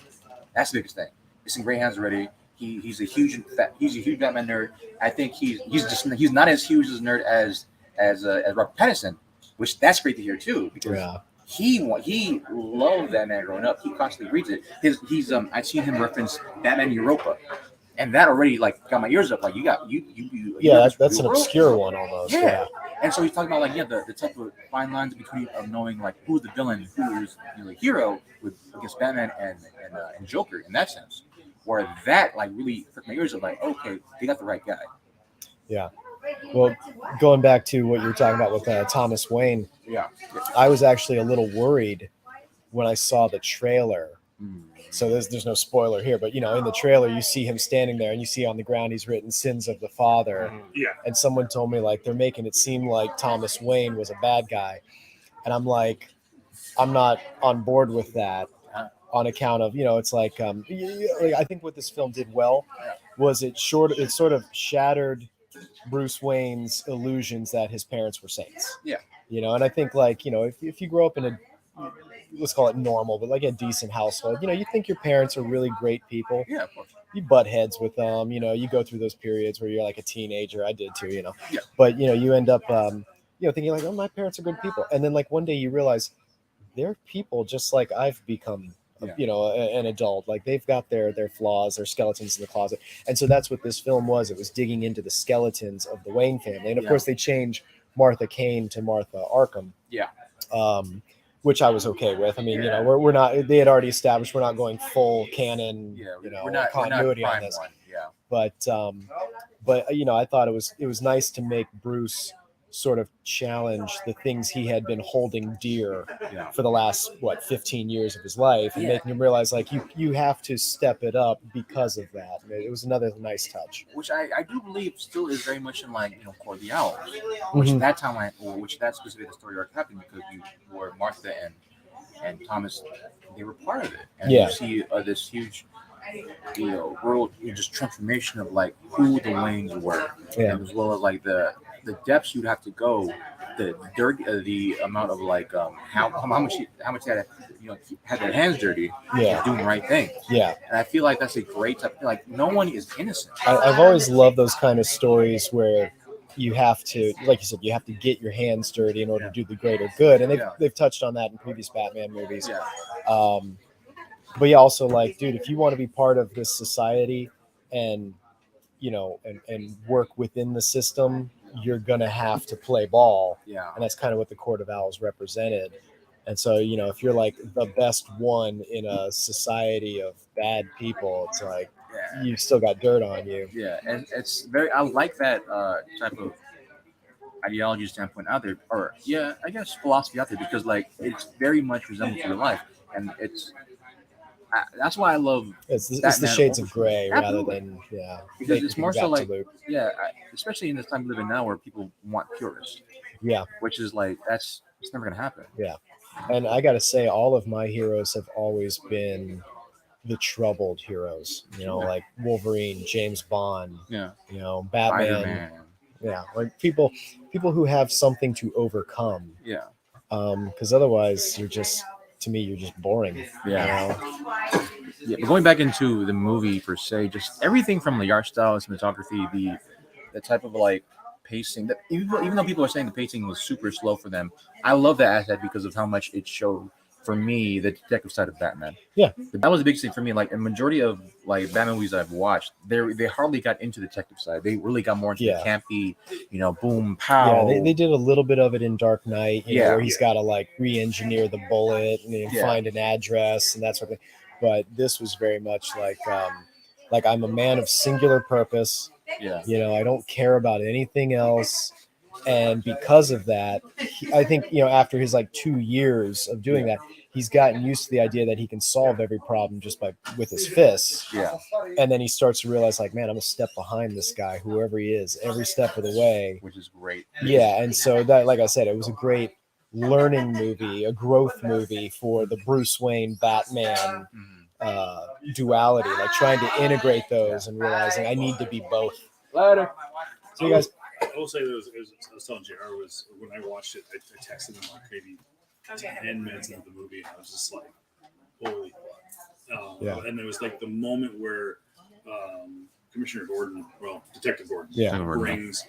That's the biggest thing. It's in great hands already. He's a huge Batman nerd. I think he's not as huge as a nerd as Robert Pattinson, which that's great to hear too, because he loved Batman growing up. He constantly reads it. I've seen him reference Batman Europa, and that already like got my ears up. Like that's an obscure one almost. Yeah. And so he's talking about like the type of fine lines between of knowing like who's the villain, who's the hero against Batman and Joker in that sense. Where that like really pricked my ears up. Like okay, they got the right guy. Yeah. Well, going back to what you were talking about with Thomas Wayne, I was actually a little worried when I saw the trailer. So there's no spoiler here, but you know, in the trailer, you see him standing there, and you see on the ground he's written "Sins of the Father." And someone told me like they're making it seem like Thomas Wayne was a bad guy, and I'm like, I'm not on board with that on account of, you know, it's like I think what this film did well was it sort of shattered Bruce Wayne's illusions that his parents were saints. Yeah. You know, and I think like, you know, if you grow up in let's call it normal, but like a decent household, you know, you think your parents are really great people. Yeah, of course. You butt heads with them, you know, you go through those periods where you're like a teenager. I did too, you know. Yeah. But, you know, you end up, you know, thinking like, oh, my parents are good people. And then like one day you realize they're people just like I've become. You know, an adult. Like they've got their flaws, their skeletons in the closet. And so that's what this film was. It was digging into the skeletons of the Wayne family. And of course they change Martha Kane to Martha Arkham. Yeah. which I was okay with. I mean, we're not. They had already established we're not going full canon, continuity on this. Yeah. But I thought it was nice to make Bruce sort of challenge the things he had been holding dear for the last 15 years of his life, and making him realize like you have to step it up because of that. It was another nice touch, which I do believe still is very much in like Core of the Owls, which that time which that specific the story arc happened because you were Martha and Thomas, they were part of it, and you see this huge world just transformation of like who the Waynes were, and as well as like the depths you'd have to go, the dirt, the amount of like how much they had their hands dirty, doing the right thing. And I feel like that's a great type. Like no one is innocent. I've always loved those kind of stories where you have to, like you said, you have to get your hands dirty in order to do the greater good, and they've touched on that in previous Batman movies. But also like, dude, if you want to be part of this society and and work within the system, you're gonna have to play ball. And that's kind of what the Court of Owls represented. And so, if you're like the best one in a society of bad people, it's like you've still got dirt on you. And it's I like that type of ideology standpoint out there, or I guess philosophy out there, because like it's very much resembles real life, and that's why I love it's the shades of gray rather than because it's more so like especially in this time we live in now where people want purists, which is like it's never gonna happen. And I gotta say, all of my heroes have always been the troubled heroes, like Wolverine, James Bond, Batman, Spider-Man. Like people who have something to overcome, because otherwise you're just boring. But going back into the movie per se, just everything from the art style, cinematography, the type of like pacing, that even though people are saying the pacing was super slow for them, I love that aspect because of how much it showed for me the detective side of Batman. That was a big thing for me. Like a majority of like Batman movies I've watched, they hardly got into the detective side. They really got more into the campy, boom pow. They did a little bit of it in Dark Knight, where he's got to like re-engineer the bullet and find an address and that sort of thing. But this was very much like I'm a man of singular purpose. I don't care about anything else. And because of that, I think, after his like 2 years of doing that, he's gotten used to the idea that he can solve every problem just with his fists. And then he starts to realize like, man, I'm a step behind this guy, whoever he is, every step of the way. Which is great. And so that, like I said, it was a great learning movie, a growth movie for the Bruce Wayne Batman duality, like trying to integrate those and realizing I need to be both. Later. See you guys. I will say that I was telling JR was when I watched it, I texted him like maybe 10 minutes into the movie, and I was just like, holy fuck. And there was like the moment where Commissioner Gordon, Detective Gordon, brings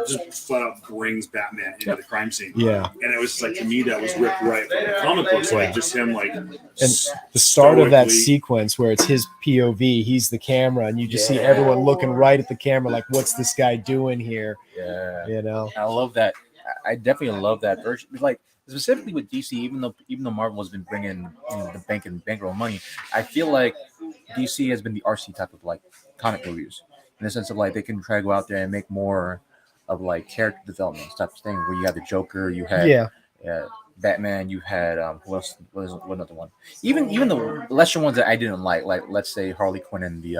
just flat out brings Batman into the crime scene. And it was like, to me, that was ripped right from the comic books, like just him like. And the start of that sequence where it's his POV, he's the camera, and you just see everyone looking right at the camera, like, what's this guy doing here? I love that. I definitely love that version. Like specifically with DC, even though Marvel has been bringing the bankroll money, I feel like DC has been the RC type of like comic movies. In the sense of like they can try to go out there and make more of like character development type of thing, where you have the Joker, you had Batman, you had what another one? Even the lesser ones that I didn't like let's say Harley Quinn and the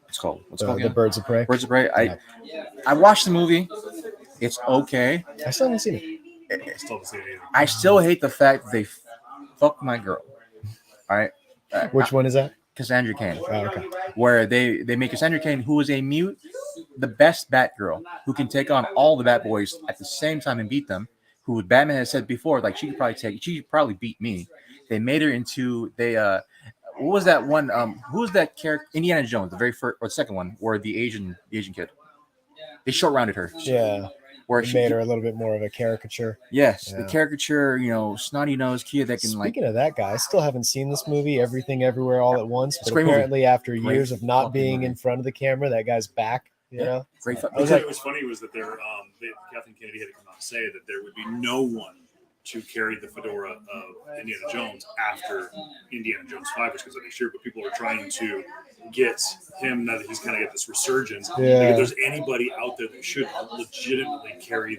what's called the Birds of Prey. Birds of Prey. I watched the movie. It's okay. I still haven't seen it. I still hate the fact that they fucked my girl. All right. Which one is that? Cassandra Cain. Oh, okay. Where they make Cassandra Cain, who is a mute, the best Batgirl, who can take on all the Bat Boys at the same time and beat them. Who Batman has said before, like she could probably beat me. They made her into what was that one? Who was that character? Indiana Jones, the very first or the second one, where the Asian kid. They short-rounded her. Where she made her a little bit more of a caricature. Yes, the caricature, snotty-nosed kid that can Speaking of that guy, I still haven't seen this movie, Everything Everywhere All at Once, but apparently after years of not being in front of the camera, that guy's back. You know, Great. I was Because like, it was funny was that Kathleen Kennedy had to come out and say that there would be no one to carry the fedora of Indiana Jones after Indiana Jones 5, which comes out next year. But people are trying to get him now that he's kind of got this resurgence. Like if there's anybody out there that should legitimately carry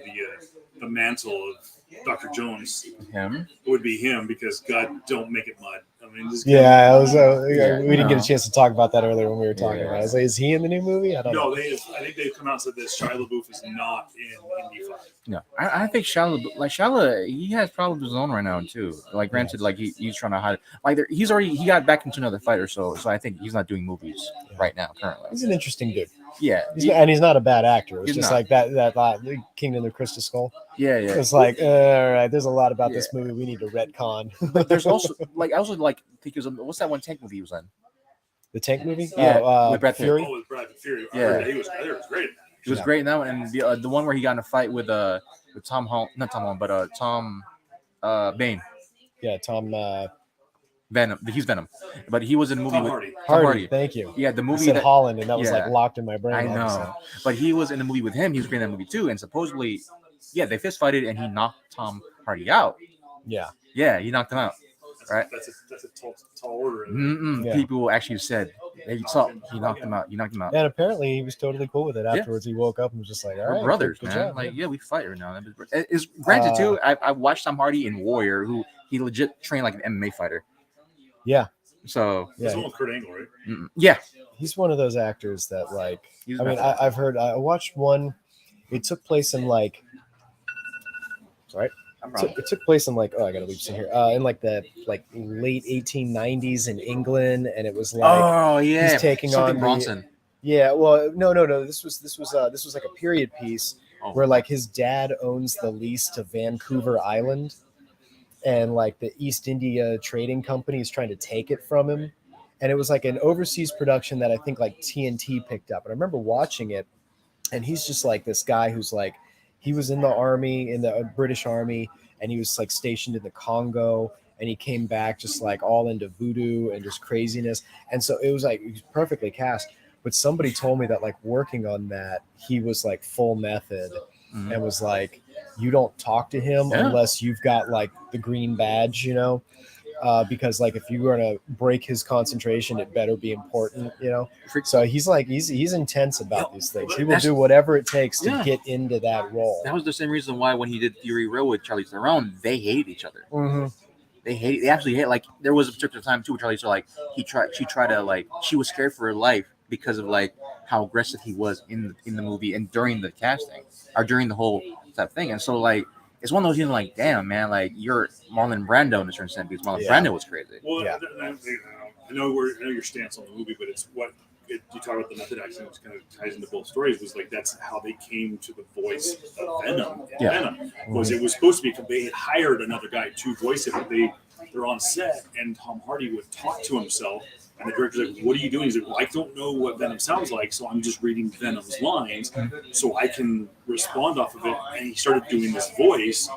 the mantle of Dr. Jones, Him. it would be him, because God don't make it mud. I mean, this yeah, I was. Yeah, We didn't get no. a chance to talk about that earlier when we were talking Yeah. about it. I was like, is he in the new movie? I don't know. No, I think they've come out and said this. Shia LaBeouf is not in Indy 5. No, I think Shala, he has problems of his own right now too. Like, granted, like he's trying to hide. Like, he got back into another fight or so. So I think he's not doing movies right now currently. He's an interesting dude. Yeah, And he's not a bad actor. It's He's just not. like that Kingdom of the Crystal Skull. yeah. It's like, all right, there's a lot about this Yeah. movie we need to retcon. But there's also I also because what's that one tank movie he was in? The Tank movie? Yeah, Oh, with Brad Pitt. Fury? Oh, with Brad Fury. I Yeah. heard that he was great. He was Yeah. great in that one, and the one where he got in a fight with Tom Holland, not Tom Holland, but Tom Bane. Yeah, Tom Venom. He's Venom, but he was in a movie Tom with Hardy. Tom Hardy. Hardy. Thank you. Yeah, the I movie said that Holland, and that was yeah. like locked in my brain. I all of a sudden. know, but he was in the movie with him. He was great in that movie too, and supposedly, yeah, they fist fighted, and he knocked Tom Hardy out. Yeah. Yeah, he knocked him out. Right. That's a tall order. Yeah. People actually said he knocked him out. You knocked him out. And apparently he was totally cool with it. Afterwards, he woke up and was just like, all We're right, brothers, good man. job. Like, yeah, we fight right now. Is granted too. I watched Tom Hardy in Warrior, who he legit trained like an MMA fighter. Yeah. So That's the Yeah. one with Kurt Angle, right? yeah, He's one of those actors that, like, he's I mean, method. I've heard, I watched one, it took place in like, sorry. I'm wrong. It took place in like, oh, I gotta leave some here. In like the late 1890s in England, and it was like, Oh yeah, he's taking something on Bronson. yeah, well, no. This was like a period piece Oh. where like his dad owns the lease to Vancouver Island, and like the East India Trading Company is trying to take it from him, and it was like an overseas production that I think like TNT picked up. And I remember watching it, and he's just like this guy who's like, he was in the army, in the British Army, and he was like stationed in the Congo, and he came back just like all into voodoo and just craziness. And so it was like, he was perfectly cast. But somebody told me that like working on that, he was like full method Mhm. and was like, you don't talk to him Yeah. unless you've got like the green badge, you know? Because like if you were to break his concentration, it better be important, you know. So he's like he's intense about these things. He will do whatever it takes to Yeah. get into that role. That was the same reason why when he did Fury Road with Charlize Theron, they hated each other. Mm-hmm. They actually hate. Like, there was a particular time too where Charlize Theron, like, she tried to, like, she was scared for her life because of like how aggressive he was in the movie and during the casting or during the whole type thing. And so like it's one of those things like, damn man, like you're Marlon Brando in a certain sense because Marlon Brando was crazy. Well, Yeah. I know your stance on the movie, but it's what you talk about the method acting, which kind of ties into both stories. Was like that's how they came to the voice of Venom. Yeah. Venom was it was supposed to be they had hired another guy to voice it, but they're on set and Tom Hardy would talk to himself. And the director's like, what are you doing? He's like, well, I don't know what Venom sounds like, so I'm just reading Venom's lines so I can respond off of it. And he started doing this voice.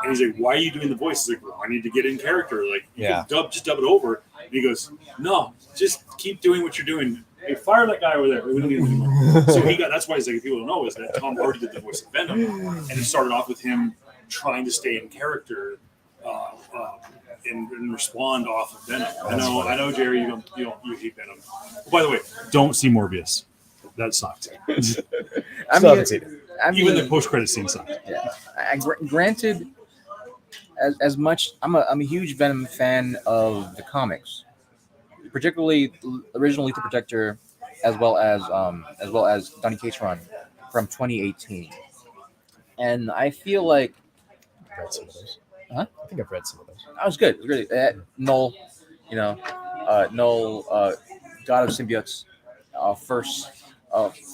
And he's like, why are you doing the voice? He's like, well, I need to get in character. Like, you can just dub it over. And he goes, no, just keep doing what you're doing. Hey, fire that guy over there. We don't need him anymore. So that's why he's like, if people don't know, is that Tom Hardy did the voice of Venom. And it started off with him trying to stay in character. And respond off of Venom. I know, Jerry, you hate Venom. By the way, don't see Morbius. That sucked. Even the post-credit scene sucked. Yeah. Granted, as much I'm a huge Venom fan of the comics, particularly original Lethal Protector, as well as Donny Cates run from 2018, and I feel like I've read some of those. Huh? I think I've read some of those. that was good. It was really Null, Null, God of Symbiotes,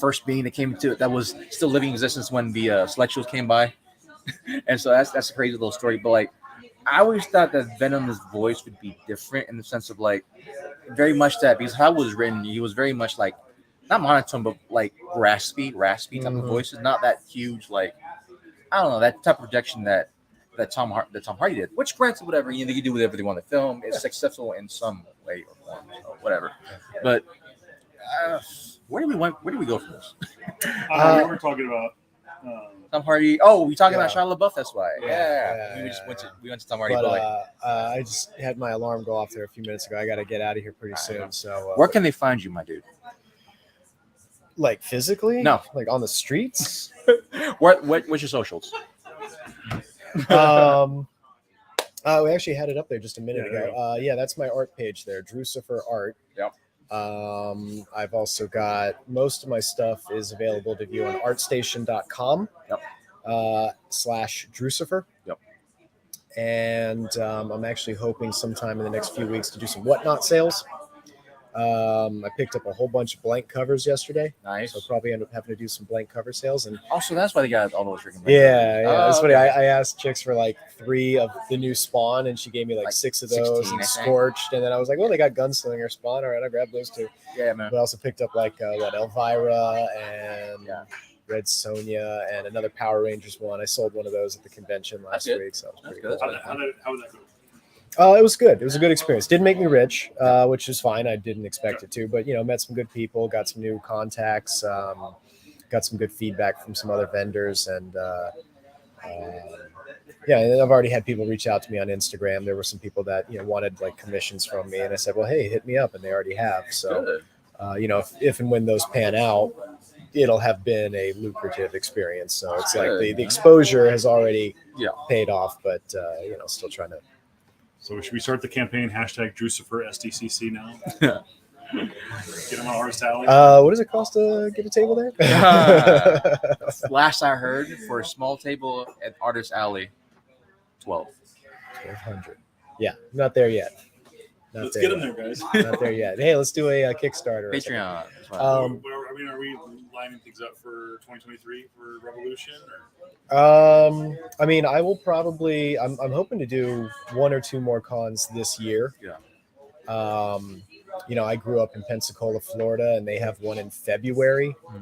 first being that came to that was still living in existence when the Celestials came by, and so that's a crazy little story. But like, I always thought that Venom's voice would be different in the sense of like very much that because how it was written, he was very much like not monotone, but like raspy type of voices, not that huge like I don't know that type of projection that Tom Hardy did, which granted, whatever, they can do whatever they want to film. It's successful in some way or form, so whatever. But Where did we go from this? We were talking about. Tom Hardy. Oh, we talking Yeah. about Shia LaBeouf. That's why. Yeah, We went to Tom Hardy. But But I just had my alarm go off there a few minutes ago. I got to get out of here pretty soon. So where can they find you, my dude? like physically? No. Like on the streets? What's your socials? We actually had it up there just a minute Yeah, there ago. Yeah, that's my art page there, Drucifer Art. Yep. I've also got most of my stuff is available to view on artstation.com. Yep. /Drucifer. Yep. And I'm actually hoping sometime in the next few weeks to do some Whatnot sales. I picked up a whole bunch of blank covers yesterday. Nice. So I'll probably end up having to do some blank cover sales. And Also, that's why they got all those freaking. yeah, that's Oh, funny. okay. I asked Chicks for like 3 of the new Spawn, and she gave me like 6 of those 16, and I think. Scorched. And then I was like, well, they got Gunslinger Spawn. All right, I'll grab those 2. Yeah, man. But I also picked up like Elvira and Yeah. Red Sonja and another Power Rangers one. I sold one of those at the convention last That's good. week, so it was That's pretty good. cool. How would that go? It was good. It was a good experience. Didn't make me rich, which is fine. I didn't expect it to, but met some good people, got some new contacts, got some good feedback from some other vendors, and and I've already had people reach out to me on Instagram. There were some people that wanted like commissions from me, and I said, well, hey, hit me up, and they already have. So Good. if and when those pan out, it'll have been a lucrative experience. So it's like Good, the man. exposure has already Yeah. paid off, but still trying to. So should we start the campaign #Drucifer SDCC now? Get them on Artist Alley. What does it cost to get a table there? Last I heard, for a small table at Artist Alley, 12. 1,200. Yeah, not there yet. Not Let's there get them yet. there, guys. Not there yet. Hey, let's do a Kickstarter. or something. Patreon. That's fine. Are we lining things up for 2023 for Revolution? I will probably. I'm hoping to do 1 or 2 more cons this year. Yeah. I grew up in Pensacola, Florida, and they have one in February. Hmm.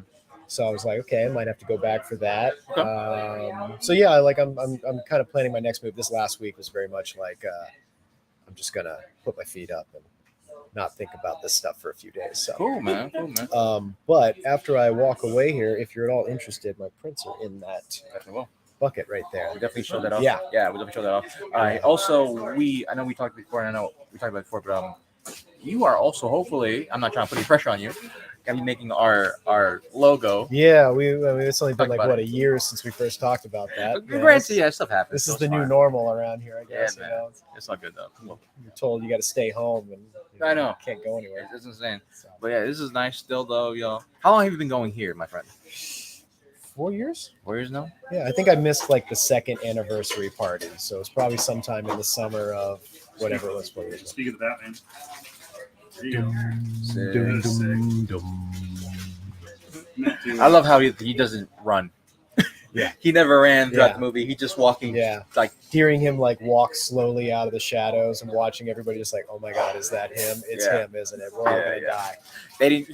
So I was like, okay, I might have to go back for that. Okay. So yeah, like I'm kind of planning my next move. This last week was very much like I'm just gonna put my feet up and not think about this stuff for a few days. So Cool, man. Cool, man. but after I walk away here, if you're at all interested, my prints are in that Definitely will. bucket right there. We definitely showed that off. Yeah. Yeah, we definitely showed that off. All right. Also, I know we talked before, and I know we talked about it before, but you are also hopefully, I'm not trying to put any pressure on you, gonna be making our logo. Yeah, it's only been Talk like about a year since we first talked about that. Granted, yeah, stuff happens. This so is it's the new fine. normal around here, I Yeah, guess. man. It's all good though. Cool. You're told you got to stay home, and I know. can't go anywhere. It's insane. So, But yeah, this is nice still though, yo. How long have you been going here, my friend? 4 years? 4 years now? Yeah, I think I missed like the 2nd anniversary party, so it's probably sometime in the summer of whatever it was. 4 years ago. Speaking of the Batman. There you go. I love how he doesn't run. Yeah. He never ran throughout Yeah. the movie. He just walking Yeah, like hearing him like walk slowly out of the shadows and watching everybody just like, oh my god, is that him? It's Yeah. him, isn't it? We're all Yeah, gonna yeah. die. they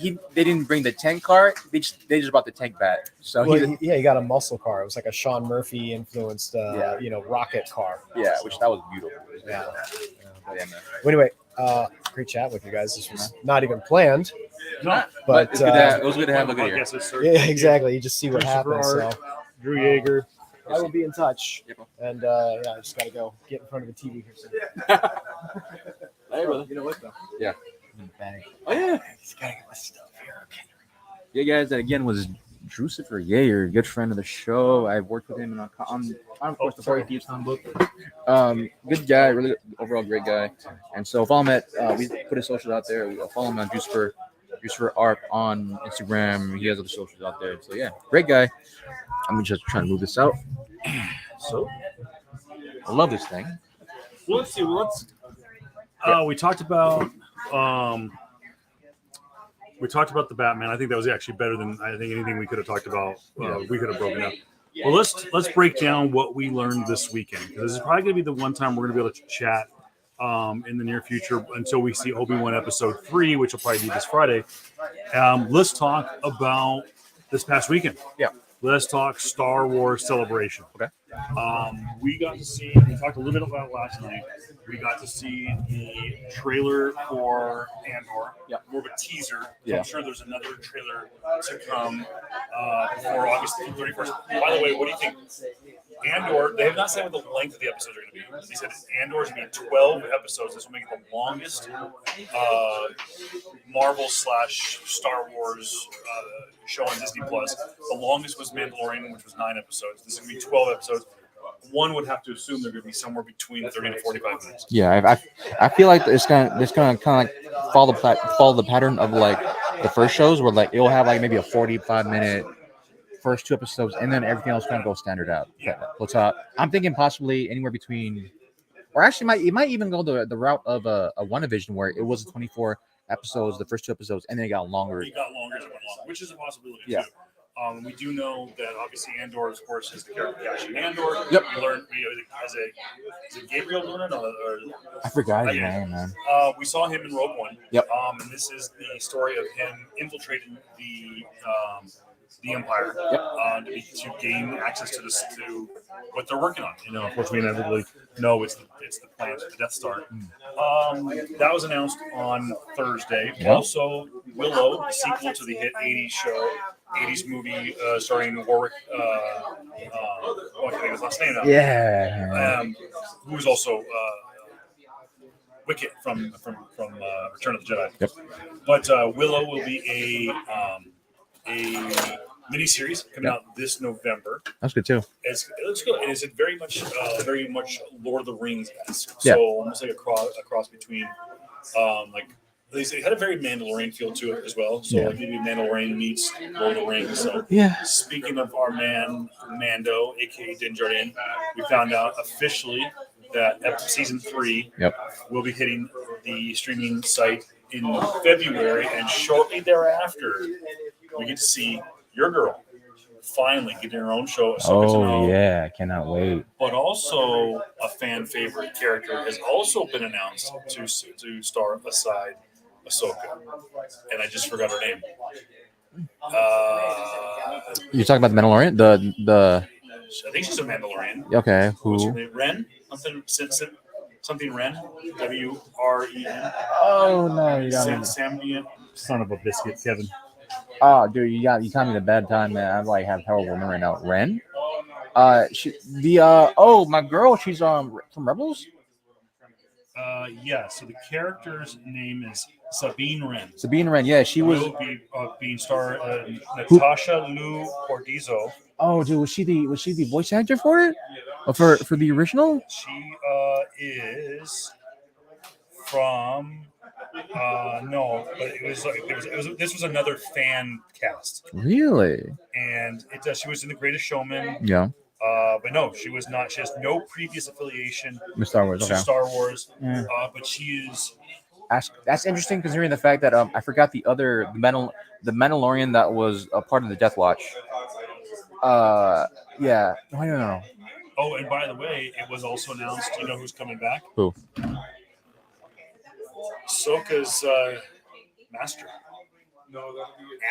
didn't bring the tank car. They just brought the tank bat. So Well, he he got a muscle car. It was like a Sean Murphy influenced, rocket car. yeah, which that was beautiful. Yeah. But yeah, man. Well, anyway, great chat with you guys. This was not even planned, No, but it's good to have, it was good to have a good year. Podcast is sir. yeah, exactly. You just see what Christopher happens. Art. So Drew Yeager. I will be in touch, Yep. and I just got to go get in front of the TV here soon. Hey, brother. You know what though? Yeah. In the bag. Oh yeah. Just gotta get my stuff here. Okay. Yeah, guys. That again was Drucifer Yeager, good friend of the show. I've worked with him on of course, the 40 Thieves book. Good guy, really overall great guy. And so follow him at we put his socials out there. Follow him on Drucifer Art on Instagram. He has other socials out there. So yeah, great guy. I'm just trying to move this out. So I love this thing. Well, let's see. We talked about the Batman. I think that was actually better than I think anything we could have talked about. We could have broken up. Well, let's break down what we learned this weekend, because this is probably going to be the one time we're going to be able to chat in the near future until we see Obi-Wan episode 3, which will probably be this Friday. Let's talk about this past weekend. Yeah. let's talk Star Wars Celebration. Okay. We talked a little bit about it last night. We got to see the trailer for Andor. Yeah. More of a teaser. So Yeah. I'm sure there's another trailer to come before August 31st. By the way, what do you think? Andor, they have not said what the length of the episodes are going to be. They said Andor is going to be 12 episodes. This will make it the longest Marvel / Star Wars show on Disney Plus. The longest was Mandalorian, which was 9 episodes. This is going to be 12 episodes. One would have to assume they're going to be somewhere between 30 to 45 minutes. Yeah, I feel like it's gonna kind of like follow the pattern of like the first shows, where like it'll have like maybe a 45-minute first 2 episodes, and then everything else kind of goes standard out. Yeah. So I'm thinking possibly anywhere between, or actually it might even go the route of a WandaVision, where it was 24 episodes, the first 2 episodes, and then it got longer. It got longer as it went along, which is a possibility Yeah. too. We do know that obviously Andor, of course, is the character Cassian Andor. Yep. We learned is it Gabriel doing it? Or I forgot his Okay. name, man. we saw him in Rogue One. Yep. And this is the story of him infiltrating the Empire to gain access to what they're working on. Of course, we inevitably know it's the plans for the Death Star. That was announced on Thursday. Yep. Also, Willow, the sequel to the hit 80s show, 80s movie starring Warwick. I can't think of his last name now. Yeah. Who was also Wicket from Return of the Jedi. Yep. But Willow will be a miniseries coming out this November. That's good too. It looks good. It is very much Lord of the Rings-esque. Yeah. So almost like a cross between it had a very Mandalorian feel to it as well. So Yeah. like maybe Mandalorian meets Lord of the Rings. So Yeah. speaking of our man Mando, aka Din Djarin, we found out officially that season 3 Yep. will be hitting the streaming site in February, and shortly thereafter, we get to see your girl finally getting her own show. Ahsoka Oh Tano. yeah, I cannot wait. But also a fan favorite character has also been announced to star aside Ahsoka, and I just forgot her name. You're talking about the Mandalorian? The I think she's a Mandalorian. okay, What's her who? name? Ren? Something Ren? WREN? Oh no, you got me. Samnian. Son of a biscuit, Kevin. Oh, dude, you got me the bad time, man. I like have terrible memory right now. Ren? My girl, she's from Rebels. Yeah. So the character's name is Sabine Wren. Sabine Wren, yeah, she was. Will be being starred Natasha Lou Cordizo. Oh, dude, was she the voice actor for it? For the original? She is from no, but this was another fan cast, Really? and she was in The Greatest Showman. Yeah. But no, she was not. She has no previous affiliation With Star Wars. to Okay. Star Wars. Yeah. But she is. That's interesting, considering the fact that I forgot the Mandalorian that was a part of the Death Watch. Yeah. No. Oh, and by the way, it was also announced. You know who's coming back? Who? Ahsoka's master,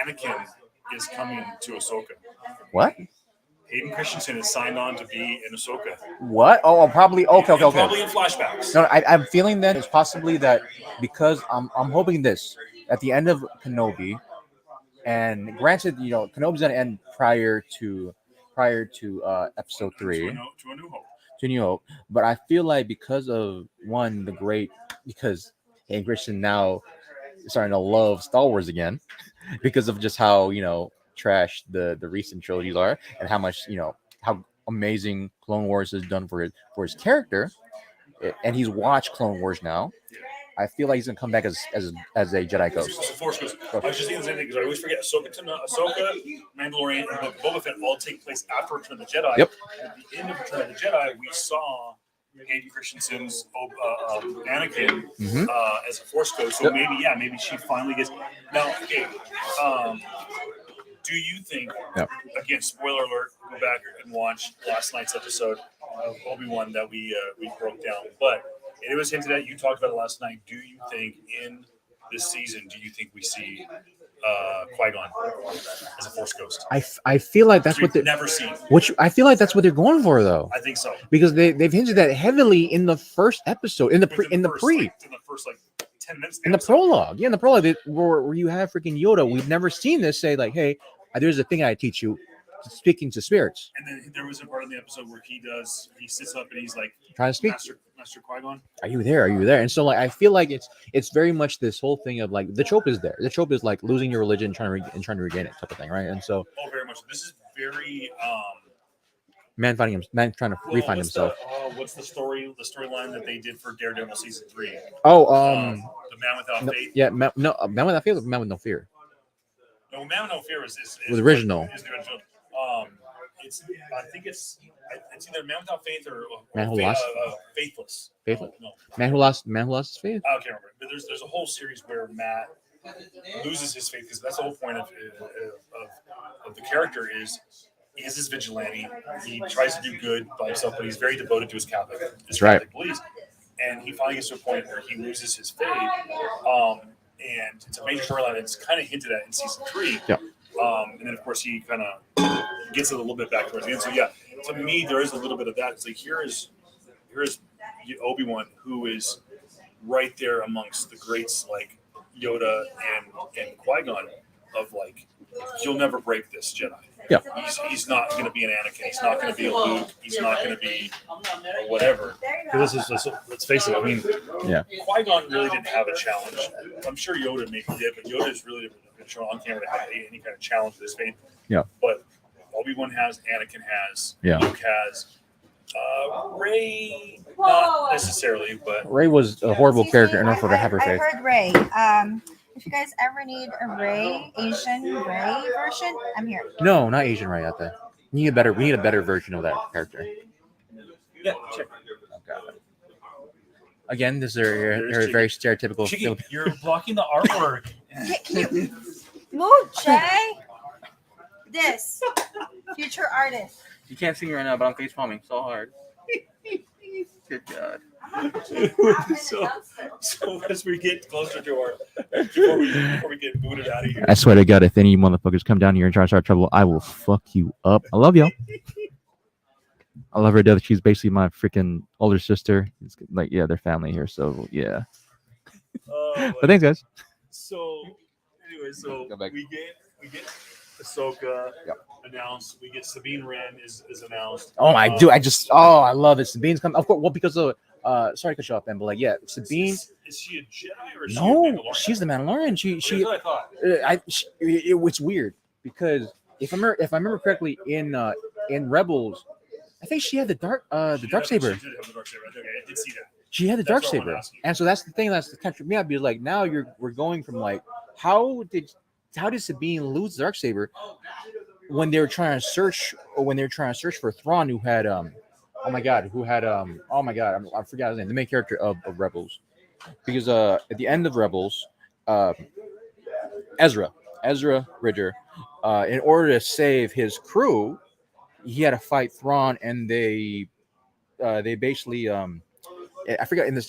Anakin, is coming to Ahsoka. What? Hayden Christensen is signed on to be in Ahsoka. What? Oh, probably. Okay. Probably in flashbacks. No, I'm feeling that it's possibly that because I'm hoping this at the end of Kenobi, and granted, Kenobi's gonna end prior to episode 3 To a New Hope. to New Hope, but I feel like because of because Hayden Christensen now is starting to love Star Wars again, because of just how trash the recent trilogies are, and how much how amazing Clone Wars has done for his character, and he's watched Clone Wars now. I feel like he's gonna come back as a Jedi Ghost. It's a Force Ghost. I was just thinking the same thing because I always forget Ahsoka, Mandalorian, and Boba Fett all take place after Return of the Jedi. Yep. At the end of Return of the Jedi, we saw Hayden Christensen's Anakin as a Force Ghost. So maybe she finally gets. Now, okay. Do you think? Yep. Again, spoiler alert. Go back and watch last night's episode of Obi-Wan that we broke down, but. It was hinted at. You talked about it last night. Do you think in this season? Do you think we see Qui-Gon as a Force ghost. I feel like that's We've what they're never seen. I feel like that's what they're going for though, I think so. because they've hinted that heavily in the first episode, in the Within the first like 10 minutes. of the in the episode. prologue. Yeah, in the prologue where you have freaking Yoda. We've never seen this say like, hey, there's a thing I teach you, speaking to spirits. And then there was a part in the episode where he sits up and he's like, Trying to speak. Master Qui-Gon. Are you there? Are you there? And so like I feel like it's very much this whole thing of like the trope is there. The trope is like losing your religion, trying to regain it type of thing, right? And so Very much. This is very man trying to refine himself. What's the storyline that they did for Daredevil season 3? Oh, The Man Without no, Faith. yeah, man without faith, or man with no fear. No, Man with No Fear is Was original. Is the original. I think it's either Man Without Faith or Man Who Lost? Faithless. Faithless. No, Man who lost his faith. I can't remember. But there's a whole series where Matt loses his faith because that's the whole point of the character is his vigilante. He tries to do good by himself, but he's very devoted to his Catholic beliefs. And he finally gets to a point where he loses his faith. And it's a major storyline. It's kind of hinted at in season 3. Yeah. And then of course he kind of gets it a little bit back towards the end. So yeah, to me there is a little bit of that. It's like here is Obi-Wan, who is right there amongst the greats like Yoda and Qui-Gon of like, you'll never break this Jedi. Yeah. He's not going to be an Anakin. He's not going to be a Luke. He's not going to be whatever. Because this is, let's face it. I mean, Yeah. Qui-Gon really didn't have a challenge. I'm sure Yoda maybe did, but Yoda is really been shown on camera to have any kind of challenge to his faith. Yeah. But Obi-Wan has, Anakin has, Yeah. Luke has, Rey not necessarily, but Rey was a horrible character in order for her to have her I faith. heard Ray. If you guys ever need a Asian Ray version, I'm here. No, not Asian Rey out there. We need a better version of that character. yeah, check. Okay. Again, this is her very stereotypical. Chicky, you're blocking the artwork. Can you move, Jay? This future artist. You can't see me right now, but I'm face palming so hard. Good God. So as we get closer to our before we get booted out of here. I swear to God, if any motherfuckers come down here and try to start trouble, I will fuck you up. I love y'all. I love her. She's basically my freaking older sister. It's like, yeah, they're family here, so yeah. But thanks, guys. So anyway, Go back. we get Ahsoka Yep. announced. We get Sabine Wren is announced. Oh my dude, I love it. Sabine's coming. Of course, well, because of sorry to cut you off, Ben, but like, yeah, Sabine. Is she a Jedi or is she a No, Mandalorian? she's the Mandalorian. She That's what I thought. it's weird because if I remember correctly in Rebels, I think she had the dark saber. She did have the dark saber. Okay, I did see that. She had the That's dark what I wanted saber, to ask you. and so that's the thing that's kind of tripped me out. Because like now we're going from like how did Sabine lose the dark saber when they were trying to search for Thrawn, who had I forgot his name, the main character of Rebels, because at the end of Rebels, Ezra Ridger, in order to save his crew, he had to fight Thrawn, and they basically I forgot in the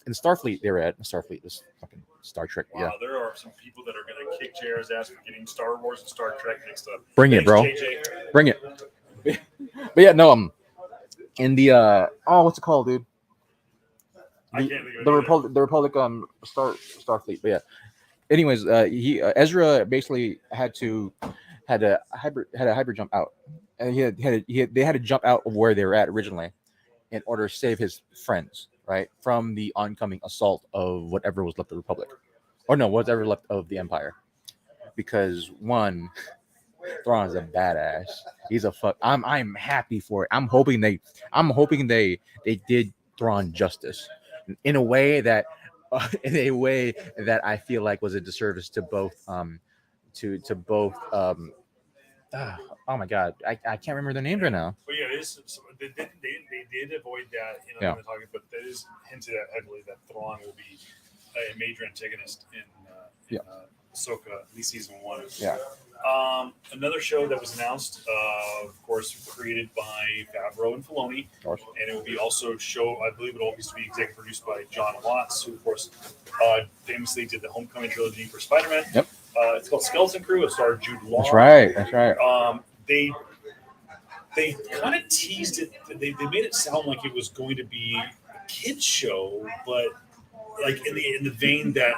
Starfleet they were at Starfleet, this fucking Star Trek. Wow, Yeah, there are some people that are going to kick JR's ass for getting Star Wars and Star Trek mixed up. bring it, bro. JJ. Bring it. But yeah, no, in the what's it called, dude? I can't think of it The either. Republic Starfleet. But yeah. Anyways, Ezra basically had a hybrid jump out, and they had to jump out of where they were at originally in order to save his friends, right, from the oncoming assault of whatever was left of the Republic, or no, whatever left of the Empire, because one, Thrawn is a badass. He's a fuck. I'm happy for it. I'm hoping they did Thrawn justice in a way that I feel like was a disservice to both oh my God, I can't remember their names right now. But yeah, they did avoid that in Yeah. the talking, but that is hinted at heavily that Thrawn will be a major antagonist in Ahsoka, at least season 1. Yeah. Another show that was announced, of course, created by Favreau and Filoni, and it will be also I believe it will be executive produced by John Watts, who, of course, famously did the Homecoming trilogy for Spider-Man. Yep. It's called Skeleton Crew. It starred Jude Law. That's right. That's right. They kind of teased it. They made it sound like it was going to be a kids show, but like in the vein that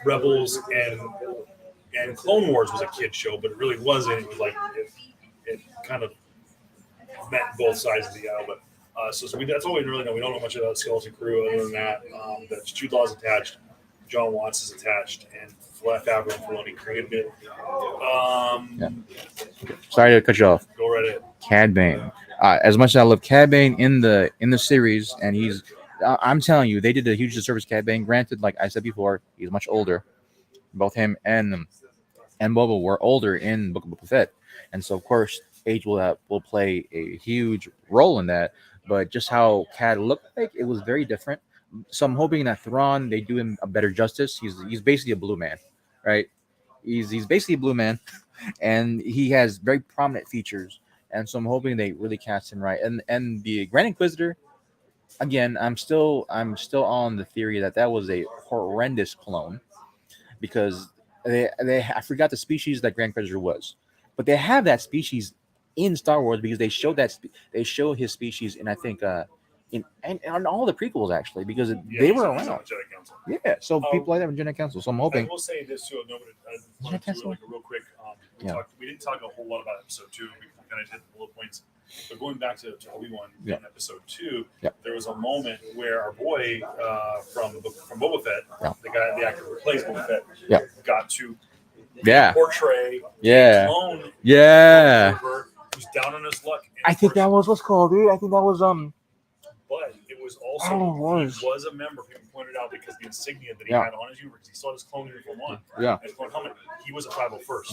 Rebels and Clone Wars was a kids show, but it really wasn't. It was like it kind of met both sides of the aisle. But so that's all we really know. We don't know much about Skeleton Crew other than that. That Jude Law's attached, John Watts is attached, and Favreau and Filoni created it. Sorry to cut you off. Go right ahead. Cad Bane. As much as I love Cad Bane in the series, and I'm telling you, they did a huge disservice. Cad Bane. Granted, like I said before, he's much older. Both him and Boba were older in Book of Boba Fett, and so of course age will play a huge role in that. But just how Cad looked like, it was very different. So I'm hoping that Thrawn, they do him a better justice. He's basically a blue man, right? He's basically a blue man, and he has very prominent features. And so I'm hoping they really cast him right. And the Grand Inquisitor, again, I'm still on the theory that was a horrendous clone, because I forgot the species that Grand Inquisitor was, but they have that species in Star Wars because they showed his species in, I think, in all the prequels, actually, because they were around. Jedi Council. Yeah, so people like that in Jedi Council. So I'm hoping. I will say this too. I wanted to do like a real quick. We didn't talk a whole lot about episode 2. We kind of hit the bullet points. But going back to Obi-Wan in episode 2, there was a moment where our boy from Boba Fett, the actor who plays Boba Fett, got to portray a clone who's down on his luck. I think that was what's called, dude. I think that was But it was also he was a member. People pointed out because the insignia that he had on his uniform, he still had his clone uniform on. His clone helmet. He was a 501st.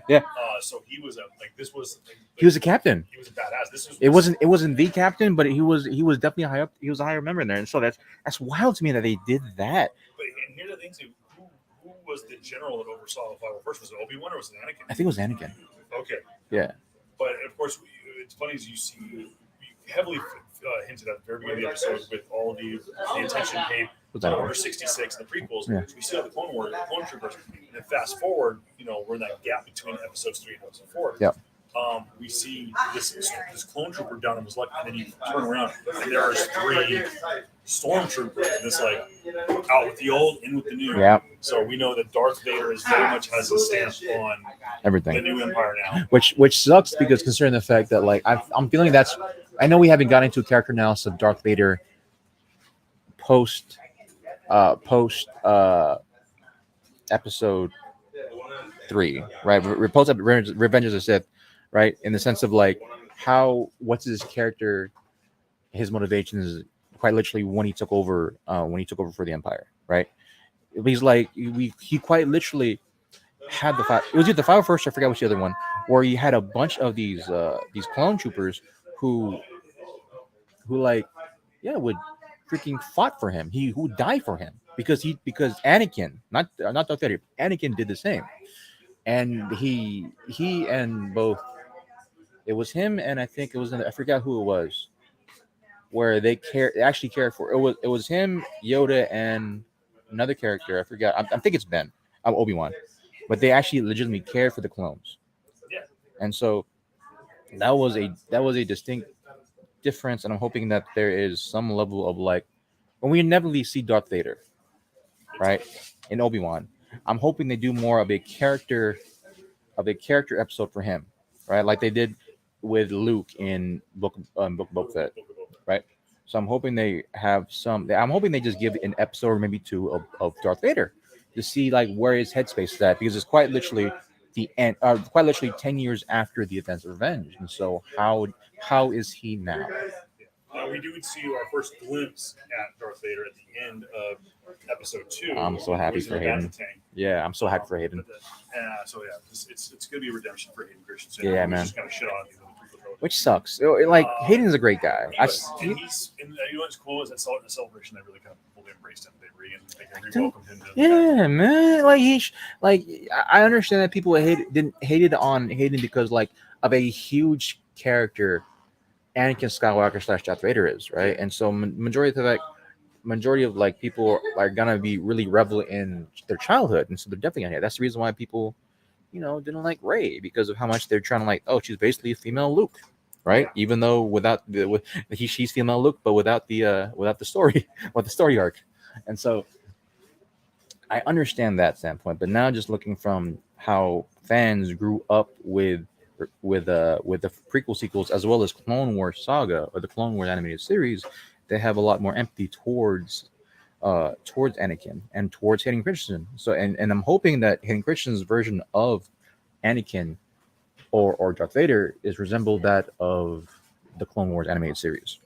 Yeah. So he was this was. He was a captain. He was a badass. It wasn't the captain, but he was definitely high up. He was a higher member in there, and so that's wild to me that they did that. But and here's the thing too. Who was the general that oversaw the 501st? Was it Obi-Wan or was it Anakin? I think it was Anakin. Okay. Yeah. But of course, it's funny as you see heavily hinted at the very beginning of the episode with all the attention paid to Order 66 and the prequels. We see all the Clone Troopers, and then fast forward, we're in that gap between episodes 3 and episode 4. Yeah. We see this clone trooper down on his luck, and then you turn around, and there's 3 stormtroopers, and it's like out with the old, in with the new. Yeah. So we know that Darth Vader very much has a stamp on everything. The new Empire now. Which sucks, because considering the fact that I'm feeling I know we haven't gotten into a character analysis of Darth Vader post episode 3, right? Post Revenge of the Sith, right? In the sense of what's his character, his motivations, quite literally when he took over for the Empire, right? He's he quite literally had it was either the 501st, I forgot which the other one, where he had a bunch of these clone troopers who would freaking fought for him. Who died for him because Anakin, not Darth Vader, Anakin did the same. And he and both, it was him and I think it was I forgot who it was, where they actually cared for it was him, Yoda, and another character I forgot. I think it's Ben, Obi-Wan, but they actually legitimately cared for the clones. Yeah. And so that was a distinct difference, and I'm hoping that there is some level of when we inevitably see Darth Vader, right, in Obi-Wan, I'm hoping they do more of a character episode for him, right, like they did with Luke in Book of Boba Fett, right? So I'm hoping they have I'm hoping they just give an episode or maybe 2 of Darth Vader to see where his headspace is at, because it's quite literally the end, quite literally 10 years after the events of Revenge, and so how is he now? We do see our first glimpse at Darth Vader at the end of episode 2. I'm so happy for Hayden. Yeah, I'm so happy for Hayden. It's going to be a redemption for Hayden Christensen. Yeah, man. Just kind of shit on him. Which sucks. Hayden's a great guy. You know what's cool is that celebration, they really kind of fully embraced him. They welcomed him. Yeah, man. I understand that people hated on Hayden because of a huge character Anakin Skywalker / Darth Vader is, right? And so majority of majority of like people are gonna be really revel in their childhood, and so they're definitely gonna hate. That's the reason why people, didn't like Rey, because of how much they're trying to like. Oh, she's basically a female Luke, right? Even though she's female Luke, but without the story, with the story arc, and so I understand that standpoint. But now, just looking from how fans grew up with the prequel sequels as well as Clone Wars saga or the Clone Wars animated series, they have a lot more empathy towards Anakin and towards Hayden Christensen. So and I'm hoping that Hayden Christensen's version of Anakin or Darth Vader is resemble that of the Clone Wars animated series,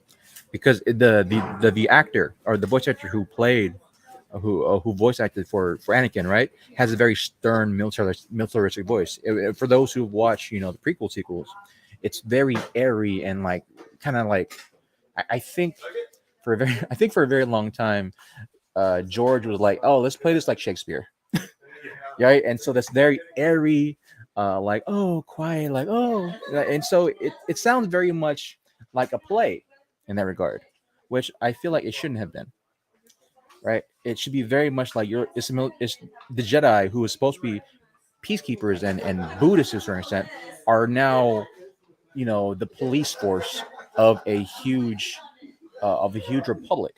because the actor or the voice actor who played who voice acted for Anakin, right, has a very stern militaristic voice. For those who watch, the prequel sequels, it's very airy and like kind of like I think for a very long time, George was like, oh, let's play this like Shakespeare, right? And so that's very airy, like oh, quiet, like oh, and so it sounds very much like a play in that regard, which I feel like it shouldn't have been. Right, it should be very much like it's the Jedi who is supposed to be peacekeepers and Buddhists to a certain extent are now, the police force of a huge republic,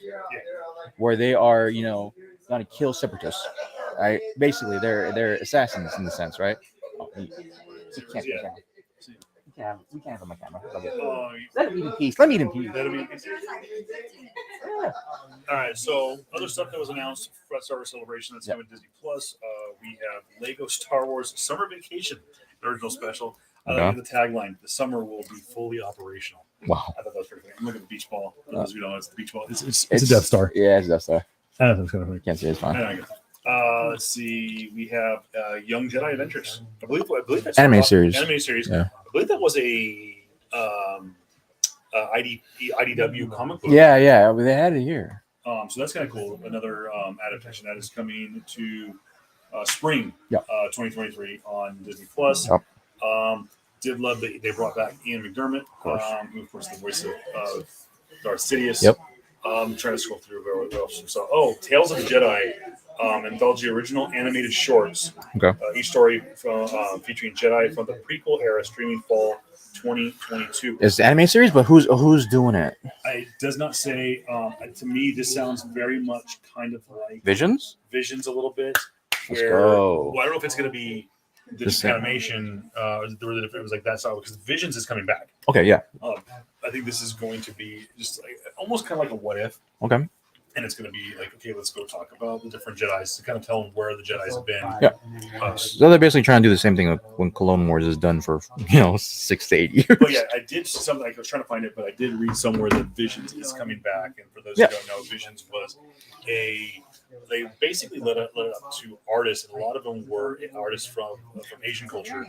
where they are, going to kill separatists. Right, basically they're assassins in the sense, right? Oh, you can't be camera. We can't have my camera. Let me eat in peace. Let me eat in peace. All right. So other stuff that was announced for Star Wars Celebration that's coming to Disney Plus. We have Lego Star Wars Summer Vacation, the original special. I like the tagline: "The summer will be fully operational." Wow. I thought that was pretty funny. I'm looking at the beach ball. For those of you who don't know, it's the beach ball. It's a Death Star. Yeah, it's a Death Star. That's kind of funny. Can't say it's fine. Let's see. We have Young Jedi Adventures. I believe that's Anime series. Yeah. I believe that was a IDW comic book. Yeah, they had it here. So that's kind of cool. Another adaptation that is coming to spring 2023 on Disney Plus. Yep. Did love that they brought back Ian McDermott, who of course the voice of Darth Sidious. Yep. Trying to scroll through what else we saw. Tales of the Jedi, anthology original animated shorts. Okay. Each story from featuring Jedi from the prequel era, streaming fall 2022. It's the anime series, but who's doing it? It does not say. To me, this sounds very much kind of like Visions a little bit. Let's go. Well, I don't know if it's going to be the animation, or if it was like that style, because Visions is coming back. Okay, yeah. I think this is going to be just like almost kind of like a what if. Okay. And it's going to be like, okay, let's go talk about the different Jedis to kind of tell them where the Jedis have been. Yeah. So they're basically trying to do the same thing when Clone Wars is done for 6 to 8 years. But yeah, I did something. I was trying to find it, but I did read somewhere that Visions is coming back. And for those who don't know, Visions was they basically let it up to artists, and a lot of them were artists from Asian culture,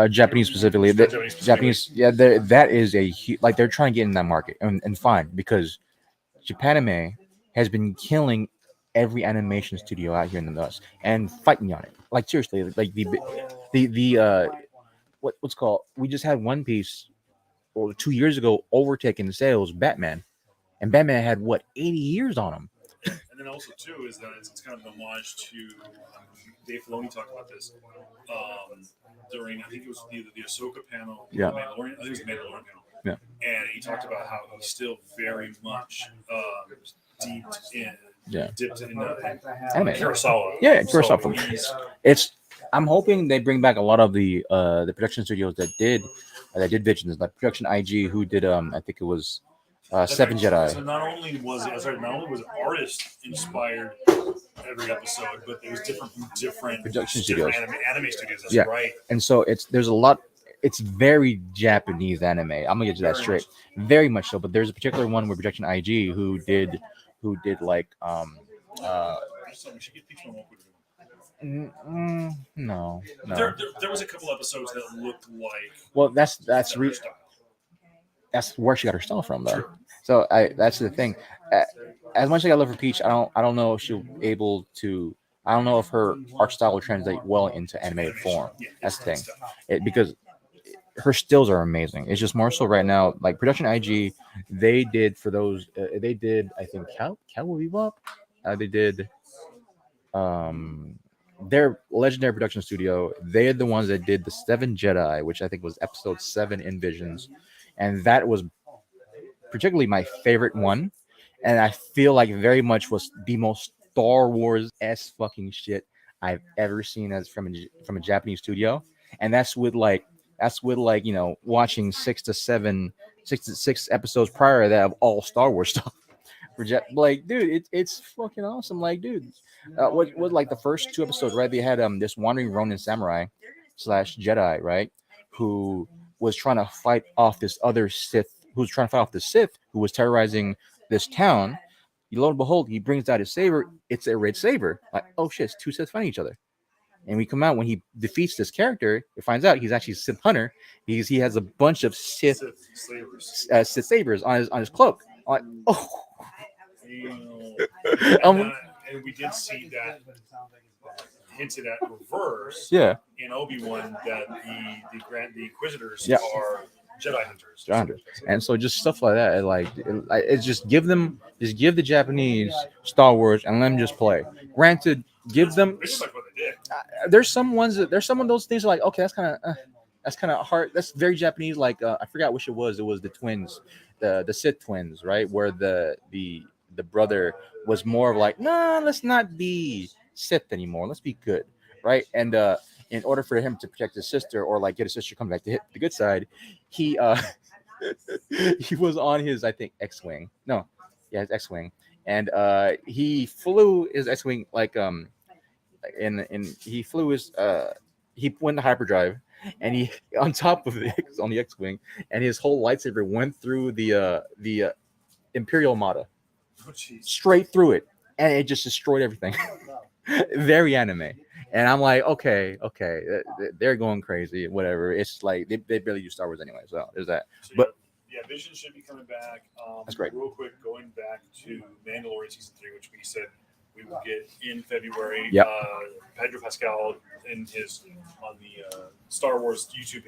Japanese specifically. Japanese, yeah, that is a like they're trying to get in that market, and fine, because Japanime has been killing every animation studio out here in the US and fighting on it. Like seriously, like the what's called. We just had One Piece, 2 years ago, overtaking the sales Batman, and Batman had 80 years on him. And then also too is that it's kind of an homage to Dave Filoni talked about this during, I think it was either the Ahsoka panel, or the Mandalorian. I think it was the Mandalorian panel. Yeah. And he talked about how he's still very much dipped in anime. Kurosawa. Yeah, Kurosawa. I'm hoping they bring back a lot of the production studios that did Visions, like Production IG, who did I think it was Seven Jedi. So not only was it artist inspired every episode, but it was different from different production studios, anime studios. That's right. And so there's a lot. It's very Japanese anime. I'm gonna get you that straight. Very much so. But there's a particular one with Production IG who did like no. There was a couple episodes that looked like. Well, that's where she got her style from, though. So that's the thing. As much as I love her Peach, I don't know if she'll be able to. I don't know if her art style will translate well into animated form. That's the thing. Because her stills are amazing. It's just more so right now, like Production IG They did for those. They did, I think, Cowboy Bebop. They did their legendary production studio. They're the ones that did the Seven Jedi, which I think was episode 7 in Visions, and that was particularly my favorite one. And I feel like very much was the most Star Wars s fucking shit I've ever seen as from a Japanese studio. And that's with like watching 6 episodes prior to that of all Star Wars stuff. Like, dude, it's fucking awesome. Like, dude, what like the first 2 episodes, right? They had this wandering Ronin samurai slash Jedi, right, who was trying to fight off this other Sith, who's trying to fight off the Sith who was terrorizing this town. Lo and behold, he brings out his saber. It's a red saber. Like, oh shit, it's 2 Sith fighting each other. And we come out when he defeats this character, it finds out he's actually a Sith hunter because he has a bunch of Sith sabers on his cloak. I'm like, oh. And we did see that hinted at reverse Yeah. in Obi-Wan that the Inquisitors Yeah. are Jedi hunters. And so just stuff like that, it's just give the Japanese Star Wars and let them just play. Granted, give them. Pretty much what they did. There's some of those things are like, okay, that's kind of hard. That's very Japanese. Like I forgot which it was. It was the twins, the Sith twins, right? Where the brother was more of like, nah, let's not be Sith anymore. Let's be good, right? And in order for him to protect his sister or like get his sister to come back to hit the good side, he he was on his, I think, X-wing. No, yeah, his X-wing, and he flew his X-wing like he flew his he went to hyperdrive, and he on top of it on the X-wing, and his whole lightsaber went through the Imperial Mata, straight through it, and it just destroyed everything. Very anime. And I'm like, okay, they're going crazy, whatever. It's like they barely use Star Wars anyway, so there's that. So, But yeah, Vision should be coming back. That's great. Real quick, going back to Mandalorian season 3, which we said we will get in February. Yep. Pedro Pascal on the Star Wars YouTube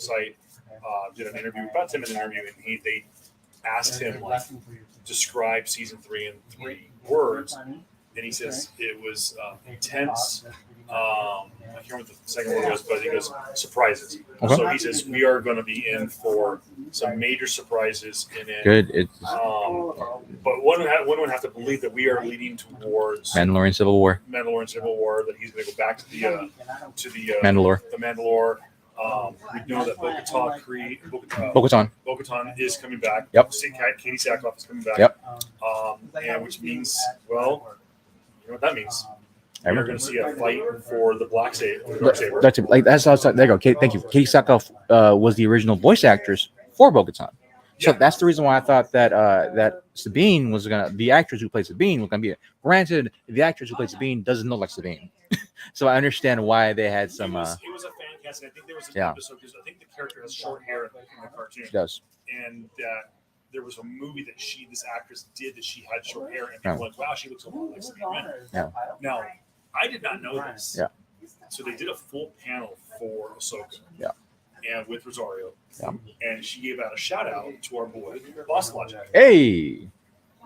site did an interview, about 10-minute interview, and they asked him like describe season 3 in 3 words. And he says it was intense. I can't remember what the second one was, but he goes surprises. Okay. So he says we are going to be in for some major surprises in it. good. It's But one would have to believe that we are leading towards Mandalorian Civil War. Mandalorian Civil War. That he's going to go back to the Mandalore. The Mandalore. We know that Bo-Katan. Bo-Katan is coming back. Yep. Katie Sackhoff is coming back. Yep. And which means, well, you know what that means. I We're remember. going to see a fight for the Dark Saber. That's it. Like that's how. There you go. Thank you. Katie Sackhoff was the original voice actress for Bo-Katan. So Yeah. that's the reason why I thought that that Sabine was the actress who played Sabine was gonna be it. Granted, the actress who played Sabine doesn't look like Sabine, so I understand why they had some. It was a fan cast, and I think there was an Yeah. episode because I think the character has short hair in the cartoon, She does. and there was a movie that this actress did that she had short hair, and people were like, wow, she looks a lot like Sabine Wren. Yeah. Now, I did not know this. Yeah. So they did a full panel for Ahsoka. Yeah. And with Rosario. Yeah. And she gave out a shout out to our boy, Boss Logic. Hey.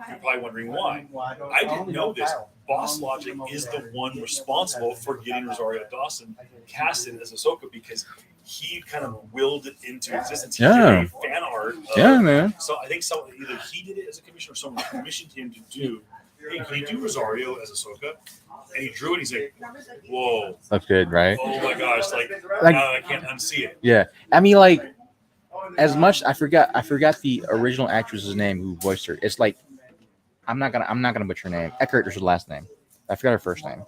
You're probably wondering why. I didn't know this. Boss Logic is the one responsible for getting Rosario Dawson casted as Ahsoka because he kind of willed it into existence. He Yeah. did a fan art. Yeah, man. So I think either he did it as a commission or someone commissioned him to do. Hey, can you do Rosario as Ahsoka? And he drew it. He's like, "Whoa, Looks good, right? oh my gosh!" Like Like- now I can't unsee it. Yeah. I mean, like, as much I forgot the original actress's name who voiced her. It's like I'm not gonna butcher her name. Eckert is her last name. I forgot her first name.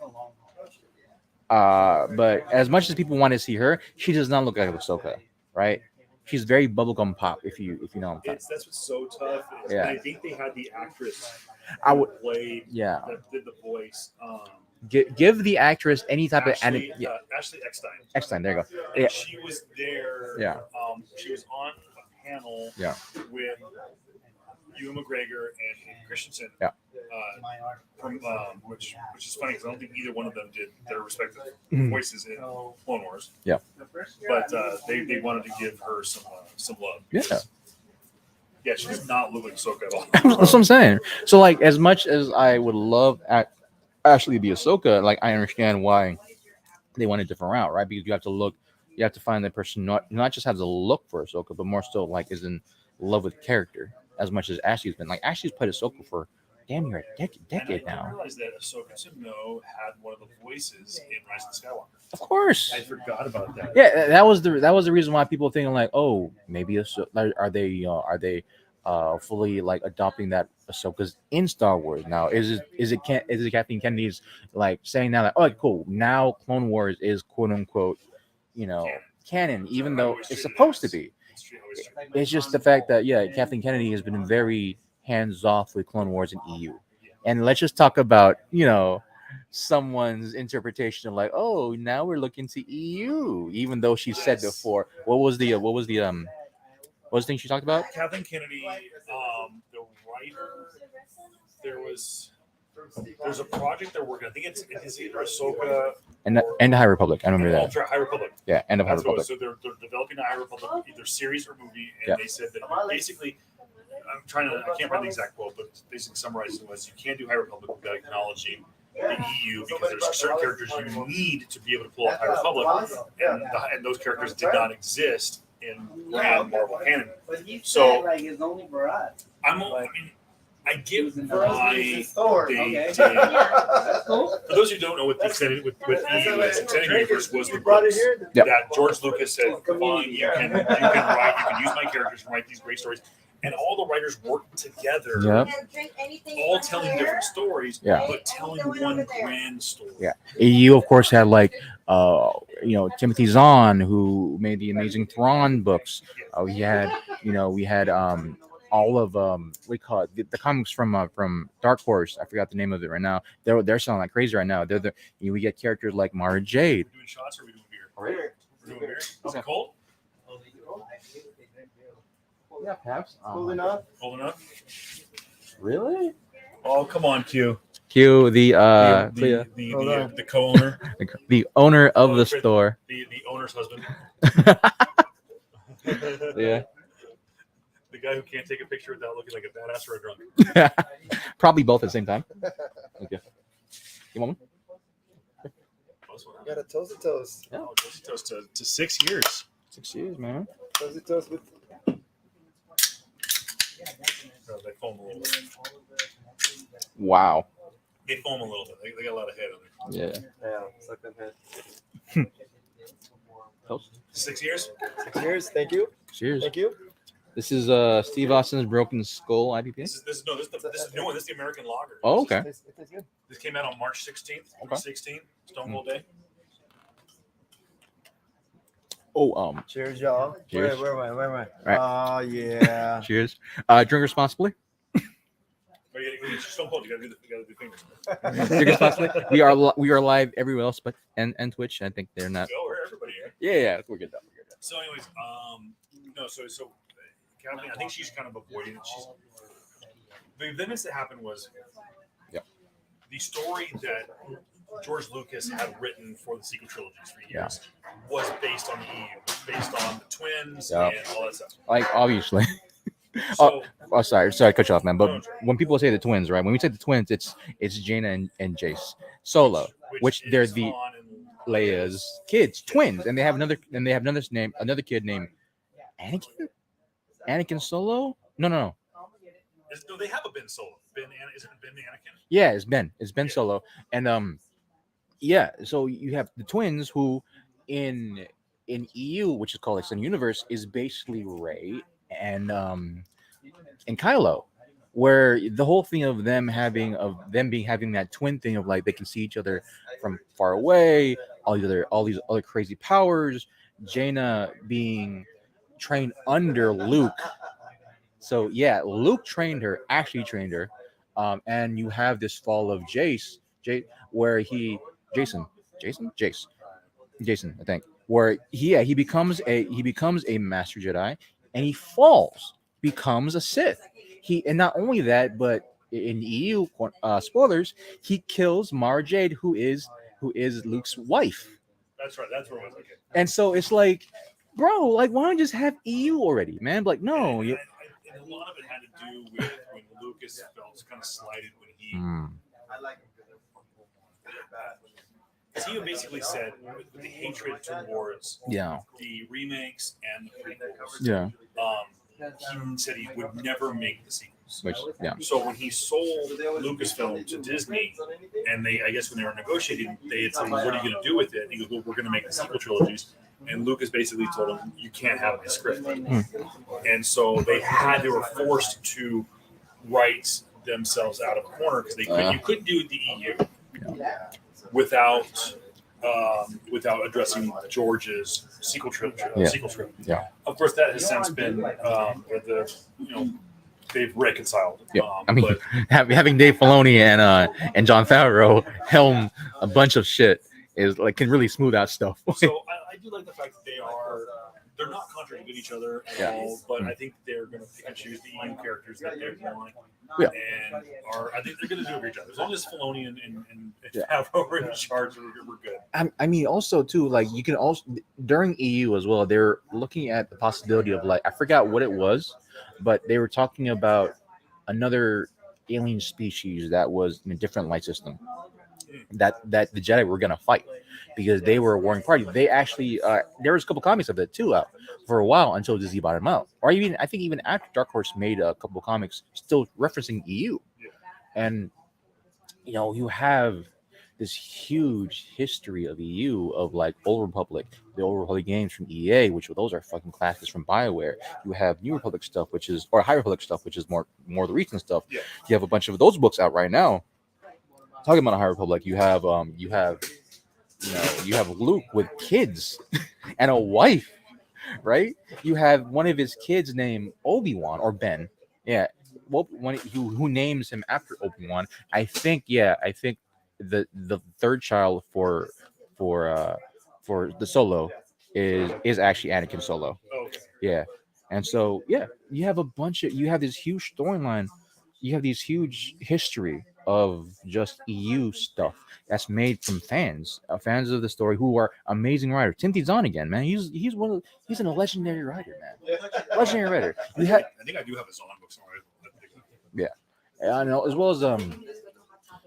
But as much as people want to see her, she does not look like Ahsoka, right? She's very bubblegum pop. If you know what I'm talking. That's what's so tough. Is Yeah. I think they had the actress I would. that played Yeah. that did the voice. Give the actress any type of Ashley, yeah. Ashley Eckstein. Eckstein, there you go. And Yeah. she was there. Yeah. She was on a panel. Yeah. With Ewan McGregor and Hayden Christensen. Yeah. From which is funny because I don't think either one of them did their respective Mhm. voices in Clone Wars. Yeah. But they wanted to give her some love. Yeah. Yeah, she does not look like Ahsoka at all. That's what I'm saying. So like, as much as I would love Ashley to be Ahsoka, like I understand why they went a different route, right? Because you have to find that person not just has a look for Ahsoka, but more so like is in love with character as much as Ashley's been. Like Ashley's played Ahsoka for damn near a decade And I now. realized that Ahsoka Tano had one of the voices in Rise of the Skywalker. Of course. I forgot about that. Yeah, that was the reason why people thinking like, oh, maybe are they fully like adopting that Ahsoka's in Star Wars now? Is it Kathleen Kennedy's like saying now that, oh, cool, now Clone Wars is quote unquote, canon, even though it's supposed to be. It's just the fact that Kathleen Kennedy has been very hands off with Clone Wars and EU, and let's just talk about someone's interpretation of like, oh, now we're looking to EU, even though she said before. What was the thing she talked about? Kathleen Kennedy, the writer, there's a project they're working. I think it's either Ahsoka And the High Republic. I remember that. High Republic. Yeah, end of High That's what it Republic. was. So they're developing a High Republic, either series or movie, and they said that basically, I can't remember the exact quote, but basically summarizing was, you can't do High Republic without acknowledging the EU, because there's certain characters you need to be able to pull off High Republic, and those characters did not exist in grand Marvel canon. So I get why they for those who don't know what the extended with EU is, extended universe was the books that George Lucas said, fine, you can write, you can use my characters to write these great stories. And all the writers worked together, all telling different stories, but telling one grand story. Yeah, EU of course had like Timothy Zahn, who made the Amazing Thrawn books. We had all of what do you call it, the comics from Dark Horse. I forgot the name of it right now. They're selling like crazy right now. We get characters like Mara Jade. Are we doing shots or are we doing beer? We're doing beer. Is it cold? Yeah, perhaps. Cold enough? Really? Oh, come on, Q. Q, the co-owner, the owner of the store, the owner's husband. Yeah. The guy who can't take a picture without looking like a badass or a drunk. Probably both at the same time. Okay. You want one? Got a toasty toast. Yeah. Oh, toast to 6 years. 6 years, man. Toasty toast with. They foam a little bit. Wow. They foam a little bit. They got a lot of head on there. Yeah. Suck them head. Toast. 6 years? 6 years. Thank you. Cheers. Thank you. This is Steve Austin's Broken Skull IPA. This is new one. This is the American Lager. Oh, okay. It tastes good. This came out on March 16th, 2016, Stone Cold Day. Oh, Cheers, y'all. Cheers. Where am I? Right. Oh, yeah. cheers. Drink responsibly. Stone Cold. You gotta do fingers. Drink responsibly. We are live everywhere else, but and Twitch. I think they're not. We're everybody here. Yeah, we're good though. So, anyways, so Kathleen, I think she's kind of avoiding it. The events that happened was, the story that George Lucas had written for the sequel trilogies for years was based on the EU, based on the twins and all that stuff. Like obviously. So, sorry to cut you off, man. But when people say the twins, right? When we say the twins, it's Jaina and Jace Solo, which they're the Han and Leia's kids, twins, and they have another kid named Anakin Solo. No. No, they have a Ben Solo. Isn't it Ben Anakin? Yeah, it's Ben Solo, and so you have the twins who in EU, which is called Extended Universe, is basically Rey and Kylo, where the whole thing of them having that twin thing of like they can see each other from far away, all these other crazy powers, Jaina being trained under Luke. So Luke actually trained her, and you have this fall of Jace, where Jason, I think, where he becomes a Master Jedi, and he falls, becomes a Sith. And not only that, but in EU spoilers, he kills Mara Jade, who is Luke's wife. That's right. That's where it was. Okay. And so it's like, bro, like why don't you just have EU already, man? Like no, And lot of it had to do with when Lucas felt kind of slighted when he. He basically said with the hatred towards Yeah. the remakes and the prequels. Yeah. He said he would never make the sequels. Which, yeah. So when he sold Lucasfilm to Disney, and I guess when they were negotiating, they had said, well, "What are you going to do with it?" And he goes, "Well, we're going to make the sequel trilogies." And Lucas basically told him, "You can't have my script." And so they were forced to write themselves out of a corner because you couldn't do the EU without addressing George's sequel script. Yeah. Of course, that has since been they've reconciled. Yeah. I mean, having Dave Filoni and Jon Favreau helm a bunch of shit is like can really smooth out stuff. So I do like the fact that they're not contradicting each other at all, but I think they're going to pick and choose the EU characters that they want. Yeah. And I think they're going to do a great job. As long as Filoni and Favreau are in charge, we're good. I mean, also too, like you can also during EU as well. They're looking at the possibility of like I forgot what it was, but they were talking about another alien species that was in a different light system that the Jedi were gonna fight because they were a warring party. They actually there was a couple comics of it too out for a while until Disney bought them out, or even I think even after Dark Horse made a couple comics still referencing EU, and you have this huge history of EU of like Old Republic, the Old Republic games from EA, which those are fucking classics from BioWare. You have New Republic stuff, or High Republic stuff, which is more the recent stuff. Yeah. You have a bunch of those books out right now. Talking about High Republic, you have Luke with kids and a wife, right? You have one of his kids named Obi-Wan or Ben. Yeah. Well, who names him after Obi-Wan. I think the third child for the Solo is actually Anakin Solo. Okay. Yeah. And so you have this huge storyline, you have this huge history of just EU stuff that's made from fans of the story who are amazing writers. Timothy Zahn again, man. He's a legendary writer, man. Legendary writer. I think I do have a Zahn book somewhere. Yeah. I know, as well as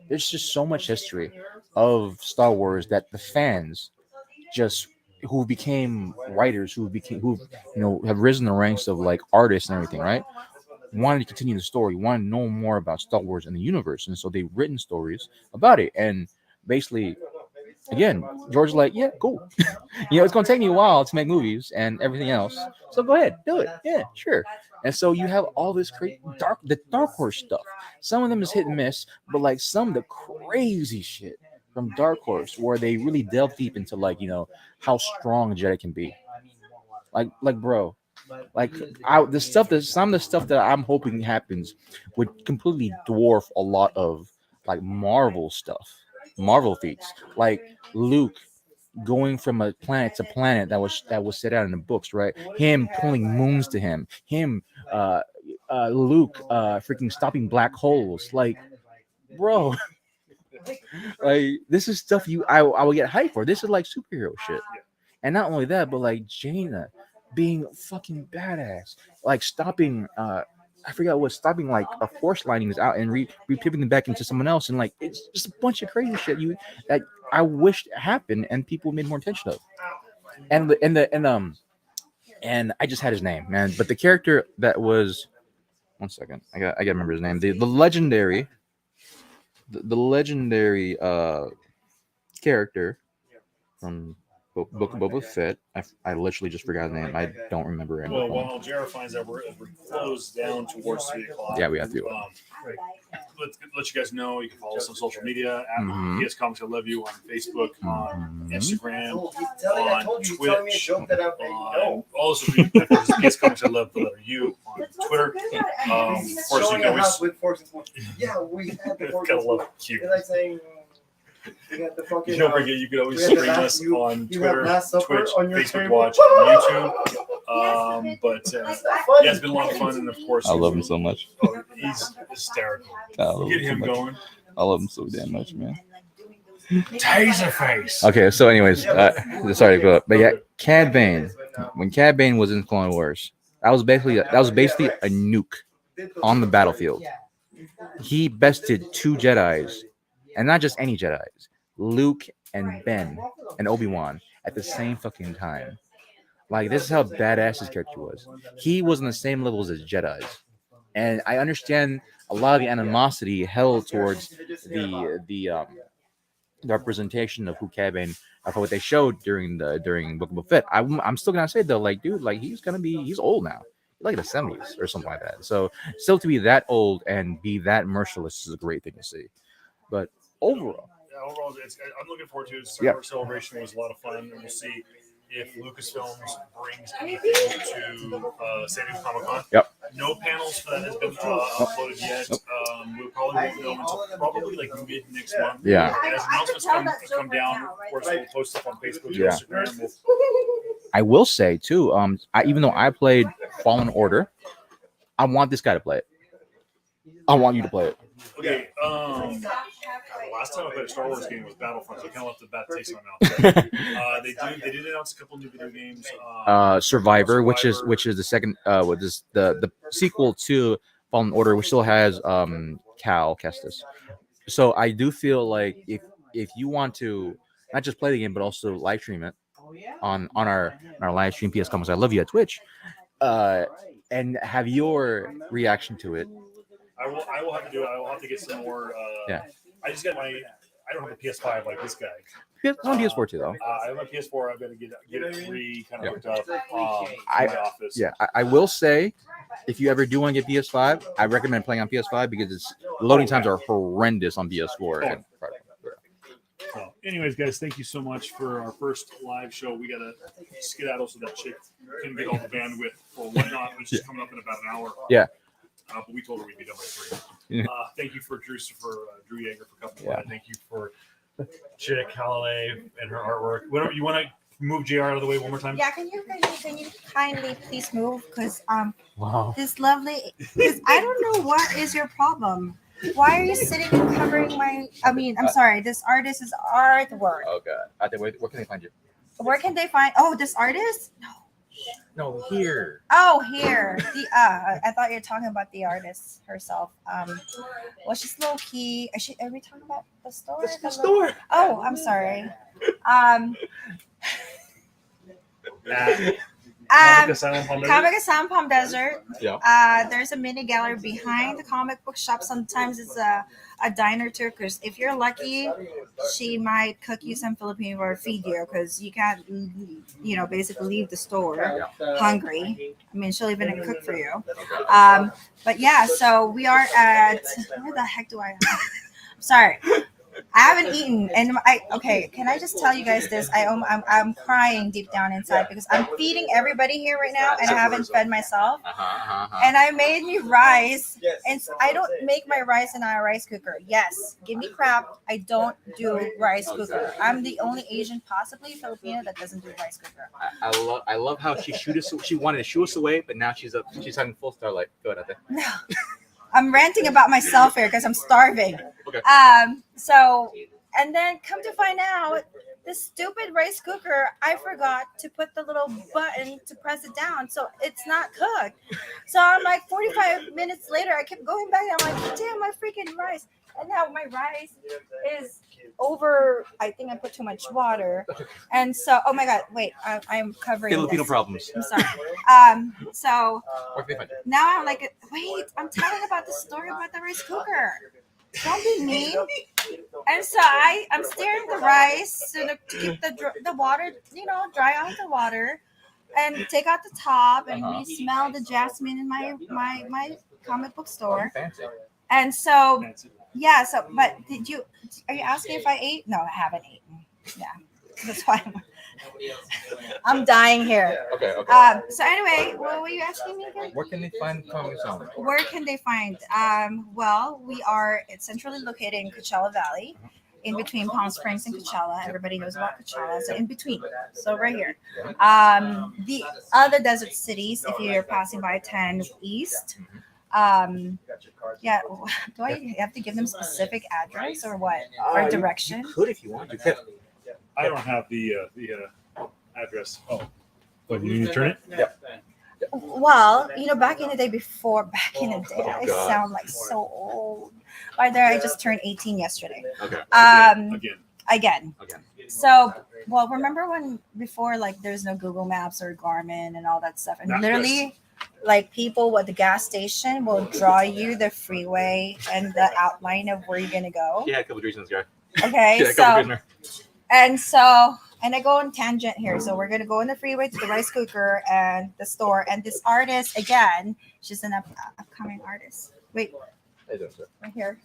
there's just so much history of Star Wars that the fans who became writers, who have risen the ranks of like artists and everything, right? Wanted to continue the story, wanted to know more about Star Wars and the universe, and so they've written stories about it. And basically, again, George's like, yeah, cool. It's gonna take me a while to make movies and everything else, so go ahead, do it. Yeah, sure. And so you have all this the Dark Horse stuff. Some of them is hit and miss, but like some of the crazy shit from Dark Horse, where they really delve deep into like how strong a Jedi can be. Like bro. Like some of the stuff that I'm hoping happens would completely dwarf a lot of like Marvel stuff, Marvel feats, like Luke going from a planet to planet that was set out in the books, right? Him pulling moons to him, Luke freaking stopping black holes, like bro. Like this is stuff I will get hyped for. This is like superhero shit, and not only that, but like Jaina being fucking badass, like stopping stopping like a force lightnings out and repivoting them back into someone else, and like it's just a bunch of crazy shit that I wished happened and people made more attention of. And I just had his name, man. But the character that was 1 second, I gotta remember his name. The legendary character from Book of Boba Fett. I literally just forgot his name. I don't remember him. Well, while Jared finds out, we're close down towards 3 o'clock. Yeah, we have to. Let you guys know you can follow us on social media at PS Comics I Love You on Facebook, on Instagram, on Twitch, on all the social media platforms. PS Comics I Love the letter U on Twitter. Of course, you can always. Yeah, we had the Gotta love Q. We got the fucking, don't forget, you can always stream us on Twitter, Twitch, on your Facebook stream. Watch, and YouTube. But it's been a lot of fun, and of course, I love him so much. Oh, he's hysterical. Get him going. I love him so damn much, man. Taserface. Okay, so anyways, sorry to go up, but yeah, Cad Bane. When Cad Bane was in Clone Wars, that was basically a nuke on the battlefield. He bested 2 Jedis, and not just any Jedis, Luke and Ben and Obi-Wan at the same fucking time. Like, this is how badass his character was. He was on the same levels as Jedis, and I understand a lot of the animosity held towards the representation of who Cad for what they showed during Book of Boba Fett. I'm still gonna say though, like, dude, like he's old now, like in the 70s or something like that. So still to be that old and be that merciless is a great thing to see. But overall, overall, I'm looking forward to it. Yeah. Celebration was a lot of fun, and we'll see if Lucasfilms brings anything to San Diego Comic-Con. Yep. No panels for that has been uploaded yet. We probably won't know until probably like mid next month. Yeah. And as announcements come down, of course, we'll post stuff on Facebook and Yeah. Instagram. I will say too, even though I played Fallen Order, I want this guy to play it. I want you to play it. Okay. Last time I played a Star Wars game was Battlefront, so I kind of left a bad taste in my mouth. They did announce a couple new video games. Survivor, which is the second, what is the sequel to Fallen Order, which still has Cal Kestis. So I do feel like if you want to not just play the game but also live stream it on our live stream PS Comics I Love You at Twitch, and have your reaction to it. I will have to do it. I will have to get some more. Yeah. I just got I don't have a PS5 like this guy. It's on PS4 too, though. I have my PS4. I've got to get it kind of hooked up in I- my office. Yeah, I will say, if you ever do want to get PS5, I recommend playing on PS5 because loading times are horrendous on PS4. And, So, anyways, guys, thank you so much for our first live show. We got to skedaddle so that chick can get all the bandwidth for Whatnot, which is coming up in about an hour. Yeah. But we told her we'd be done by 3. Yeah. Thank you for Drew Yeager for coming Yeah. by. Thank you for Chick Holiday and her artwork. Whatever you want to move JR out of the way one more time. Yeah, can you kindly please move? Because wow. this lovely. Because I don't know what is your problem. Why are you sitting and covering my? I mean, I'm sorry. This artist's artwork. Oh God. Where can they find you? Where can they find? Oh, this artist? No, here. Oh, here. I thought you were talking about the artist herself. Well, she's low key. Are we talking about the store? The store. Oh, I'm sorry. Comic Asylum Palm Desert. Yeah. There's a mini gallery behind the comic book shop. Sometimes it's a diner too, because if you're lucky, she might cook you some Filipino or feed you, because you can't, basically leave the store hungry. I mean, she'll even cook for you. But yeah, so we are at, where the heck do I? Sorry. I haven't eaten, and can I just tell you guys this? I'm crying deep down inside because I'm feeding everybody here right now, and I haven't fed myself. And I made me rice, and I don't make my rice in a rice cooker. Yes, give me crap. I don't do rice cooker. I'm the only Asian, possibly Filipino, that doesn't do rice cooker. I love how she wanted to shoo us away, but now she's having full starlight. Go ahead, Ate. No. I'm ranting about myself here because I'm starving. Okay. So, and then come to find out, this stupid rice cooker, I forgot to put the little button to press it down, so it's not cooked. So I'm like 45 minutes later, I kept going back. I'm like, damn, my freaking rice. And now my rice is over. I think I put too much water. And so, oh my God, wait, I'm covering Filipino this. problems. I'm sorry. So Where can they find you? now I'm like, wait, I'm telling about the story about the rice cooker. Don't be mean. And so I'm stirring the rice to keep the water, dry out the water, and take out the top, and we smell the jasmine in my comic book store. Fancy. And so, yeah. So, but are you asking if I ate? No, I haven't eaten. Yeah, that's why I'm dying here. Okay. So anyway, what were you asking me again? Where can they find Comic Asylum? Where can they find? Well, we are centrally located in Coachella Valley, in between Palm Springs and Coachella. Everybody knows about Coachella, so in between. So right here. The other desert cities, if you're passing by 10 East. Yeah. Do I have to give them specific address or what? Or direction? You could if you want. You could. I don't have the address. Oh, what, you need to turn it? Yeah. Well, back in the day, back in the day, Oh, I God. sound like so old. By there, I just turned 18 yesterday. Okay. Again. Again. So, well, remember when before, like, there's no Google Maps or Garmin and all that stuff, and Not literally, like, people at the gas station will draw you the freeway and the outline of where you're gonna go. Yeah, a couple of reasons, guy. Okay, Yeah, a couple of so reasons. and I go on tangent here. So we're gonna go on the freeway to the rice cooker and the store, and this artist again, she's an upcoming artist. Wait, Hey, there, sir. right here.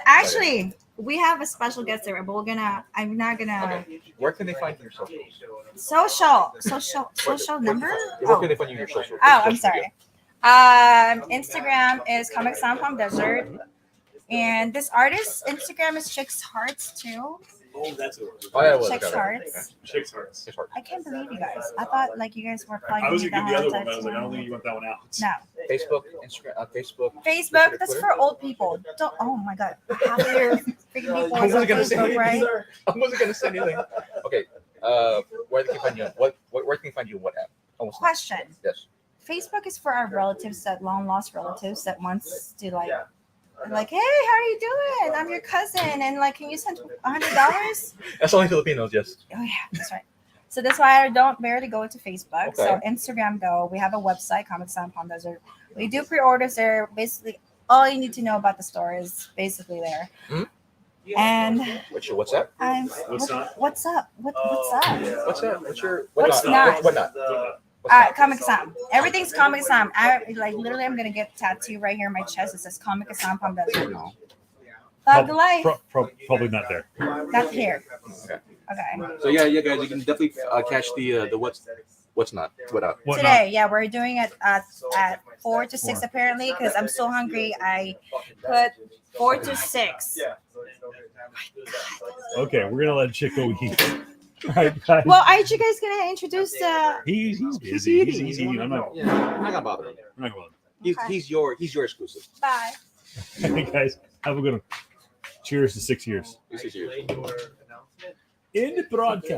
Actually, we have a special guest there, but I'm not gonna. Where can they find your social? Social number. Where can they find you your social? Oh, I'm sorry. Instagram is Comic Sans Palm Desert, and this artist's Instagram is Chicks Hearts too. Oh, that's what it was. Oh, yeah, it was. Chicks Okay. Hearts. Chicks Hearts. Chicks Hearts. I can't believe you guys. I thought like you guys were plugging I was me gonna give the down. other one, but I was like, I don't think you want that one out. No. Facebook, Instagram, Facebook. Facebook, that's for old people. Don't. Oh my God, half of your freaking people I is on wasn't gonna say Facebook, anything. right? I wasn't gonna say anything. Okay. Where they can find you? Where can they find you? What app? Oh, what's that? Question: Yes. Facebook is for our relatives that long lost relatives that wants to like, hey, how are you doing? I'm your cousin, and like, can you send $100? That's only Filipinos. Yes. Oh yeah, that's right. So that's why I don't barely go to Facebook. So Okay. Instagram though, we have a website, Comic Sans Palm Desert. We do pre-orders there. Basically, all you need to know about the store is basically there. Mhm. And What's your WhatsApp? What's up? what's up? What's up? What's that? What's your What's not? not? What not? Comic Sans. Everything's Comic Sans. I like literally. I'm gonna get a tattoo right here on my chest. It says Comic Sans Palm Desert. No. Love the life. Probably not there. Not here. Okay. Okay. So yeah, guys, you can definitely catch the what's not what up. What Today, yeah, we're doing it at 4 to 6 apparently because I'm so hungry. I put 4 to 6. not? Okay, we're gonna let Chico eat. All right, guys. Well, aren't you guys gonna introduce the? He's busy. He's eating. I'm not. Yeah, I'm not gonna bother him. I'm not going. Okay. He's your exclusive. Bye. Hey guys, have a good one. Cheers to 6 years. This is yours. In the broadcast.